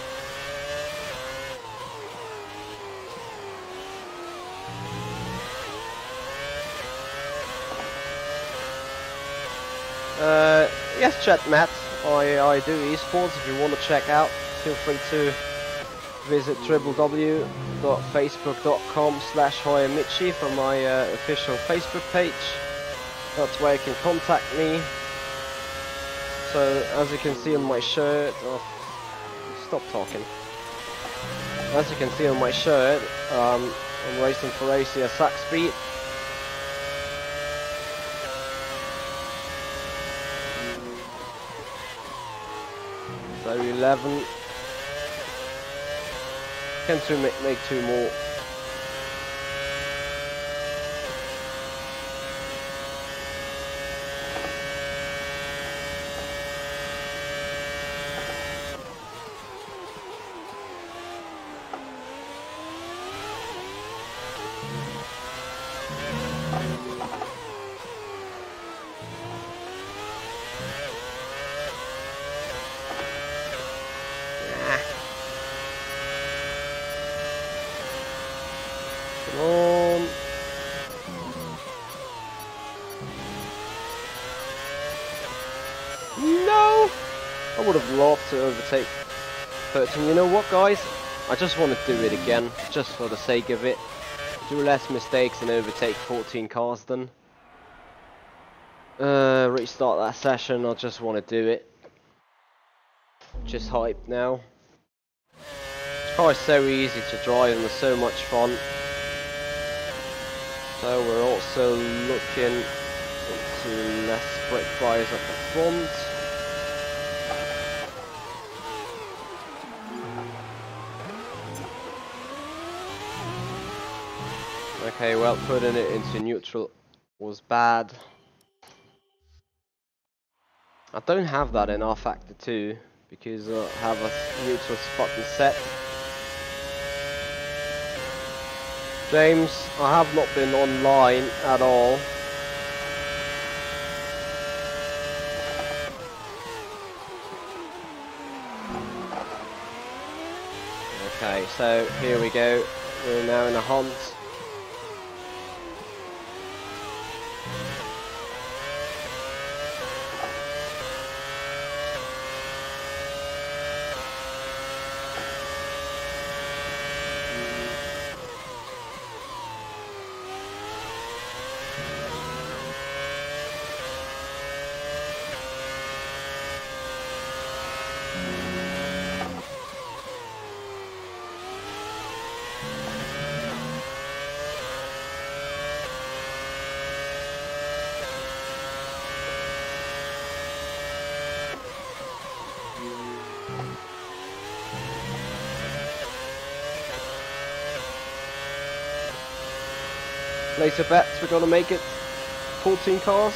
Yes, chat Matt, I do esports. If you want to check out, feel free to visit www.facebook.com/HiMichi for my official Facebook page. That's where you can contact me. So, as you can see on my shirt, stop talking. As you can see on my shirt, I'm racing for AC at Zakspeed. So 11. Can make 2 more. No! I would have loved to overtake 13. You know what, guys? I just want to do it again, just for the sake of it. Do less mistakes and overtake 14 cars then. Restart that session, I just want to do it. Just hyped now. This car is so easy to drive and it's so much fun. So we're also looking into less brake fires at the front. Okay, well, putting it into neutral was bad. I don't have that in rFactor 2 because I have a neutral fucking set. James, I have not been online at all. Okay, so here we go. We're now in a hunt. Place a bet, we're gonna make it 14 cars.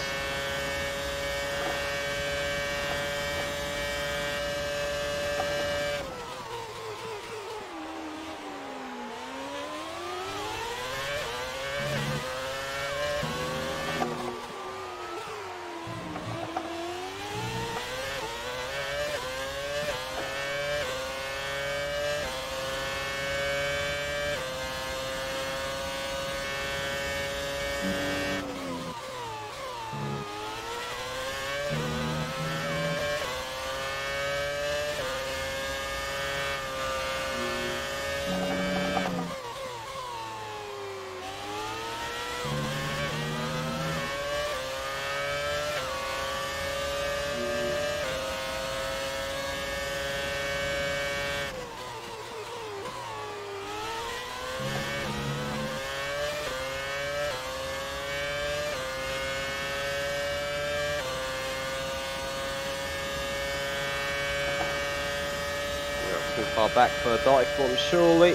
Far back for a dive bomb, surely.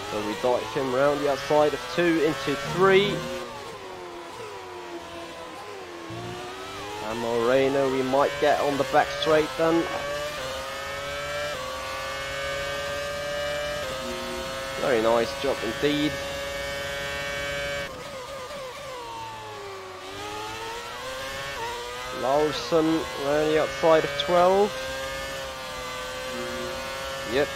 So we dive him around the outside of 2 into 3. And Moreno we might get on the back straight then. Very nice job indeed. Larson around the outside of 12. Yep.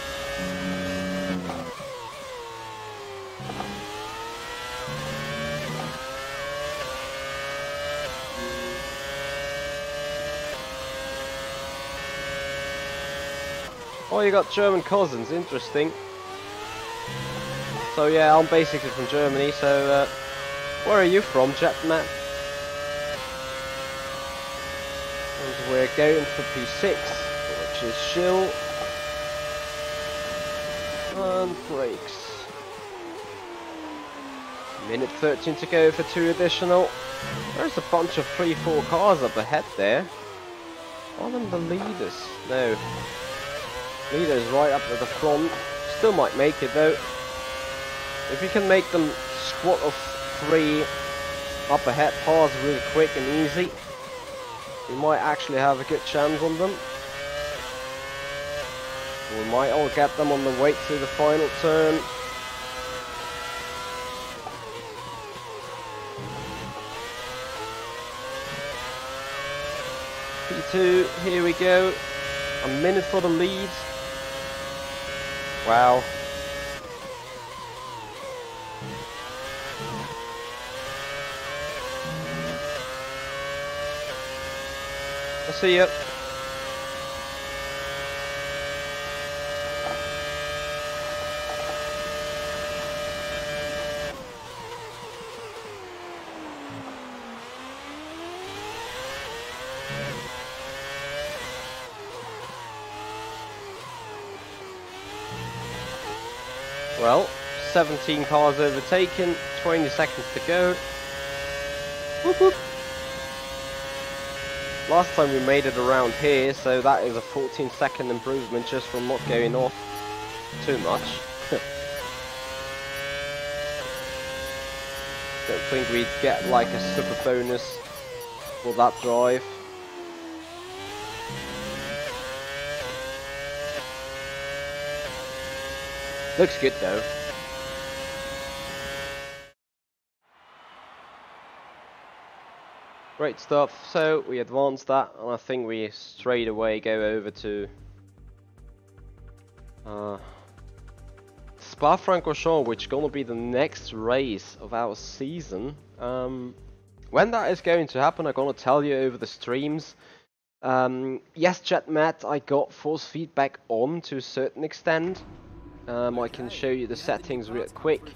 Oh, you got German cousins, interesting. So yeah, I'm basically from Germany, so where are you from, Jetmat? And we're going for P6, which is Shill. And brakes. Minute 13 to go for 2 additional. There's a bunch of 3-4 cars up ahead there. Are them the leaders? No. Leaders right up at the front. Still might make it though. If you can make them squat of 3 up ahead, pass really quick and easy, we might actually have a good chance on them. We might all get them on the way to the final turn. P2, here we go. A minute for the lead. Wow. I'll see you. Well, 17 cars overtaken, 20 seconds to go. Whoop whoop. Last time we made it around here, so that is a 14-second improvement just from not going off too much. Don't think we'd get like a super bonus for that drive. Looks good though. Great stuff. So we advanced that, and I think we straight away go over to Spa-Francorchamps, which is gonna be the next race of our season. When that is going to happen, I'm gonna tell you over the streams. Yes, Jetmat, I got force feedback on to a certain extent. I can show you the settings real quick.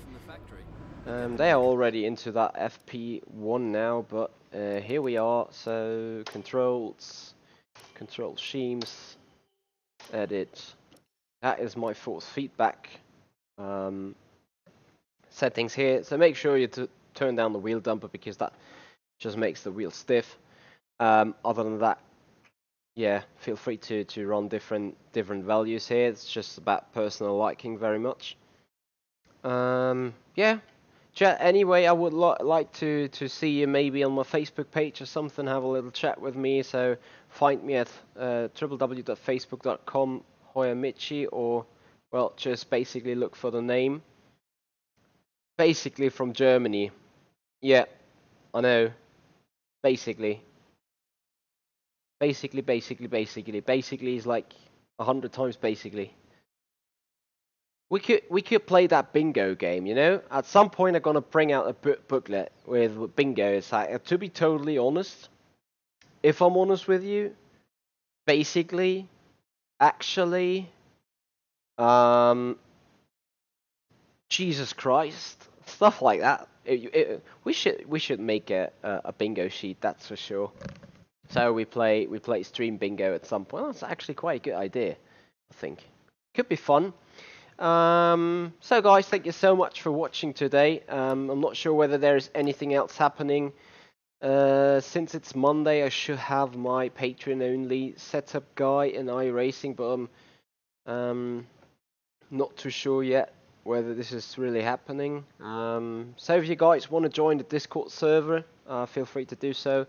They are already into that FP1 now, but here we are. So controls, control schemes, edit. That is my force feedback settings here. So make sure you turn down the wheel dumper because that just makes the wheel stiff. Other than that, yeah, feel free to run different values here. It's just about personal liking very much. Yeah. Chat. Anyway, I would like to see you maybe on my Facebook page or something. Have a little chat with me. So find me at www.facebook.com Michi, or well, just basically look for the name. Basically from Germany. Yeah, I know. Basically is like 100 times basically. We could play that bingo game, you know? At some point I'm gonna bring out a booklet with bingo. It's like, to be totally honest, if I'm honest with you, basically, actually, Jesus Christ, stuff like that. We should make a bingo sheet, that's for sure. So we play stream bingo at some point. That's actually quite a good idea, I think. Could be fun. So guys, thank you so much for watching today. I'm not sure whether there is anything else happening Since it's Monday, I should have my Patreon-only setup guy in iRacing, but I'm not too sure yet whether this is really happening. So if you guys want to join the Discord server, feel free to do so.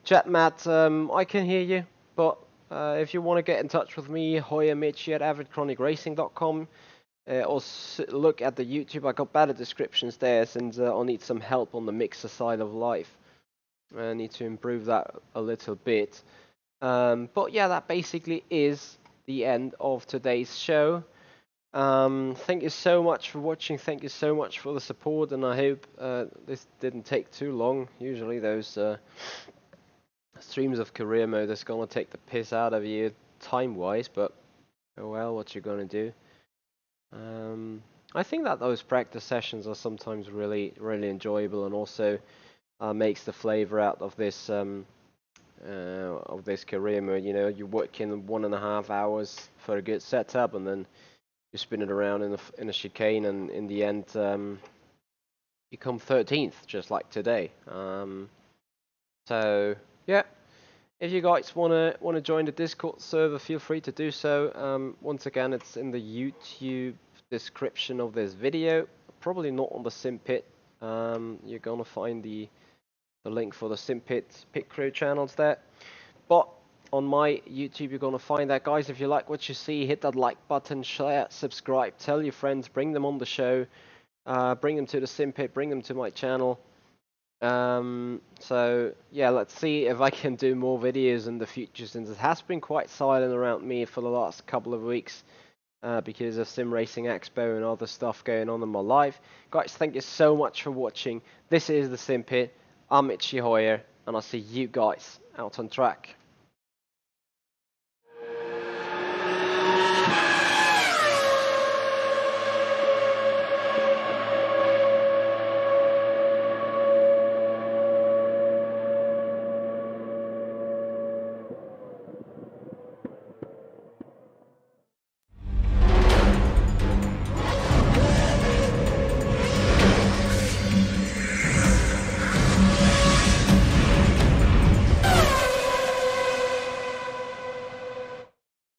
Chat, Matt, I can hear you, but if you want to get in touch with me, Hoya Michi at avidchronicracing.com, or look at the YouTube. I got better descriptions there, since I'll need some help on the mixer side of life. I need to improve that a little bit. But yeah, that basically is the end of today's show. Thank you so much for watching. Thank you so much for the support, and I hope this didn't take too long. Usually those streams of career mode is gonna take the piss out of you time-wise, but oh well, what you gonna do? I think that those practice sessions are sometimes really enjoyable, and also makes the flavor out of this career mode. You know, you work in 1.5 hours for a good setup, and then you spin it around in a chicane, and in the end you come 13th, just like today. So yeah, if you guys wanna join the Discord server, feel free to do so. Once again, it's in the YouTube description of this video. Probably not on the SimPit. You're gonna find the link for the SimPit Pit Crew channels there. But on my YouTube, you're gonna find that, guys. If you like what you see, hit that like button, share, subscribe, tell your friends, bring them on the show, bring them to the SimPit, bring them to my channel. So yeah, let's see if I can do more videos in the future, since it has been quite silent around me for the last couple of weeks because of Sim Racing Expo and other stuff going on in my life. Guys, thank you so much for watching. This is the SimPit. I'm Michi Hoyer, and I'll see you guys out on track.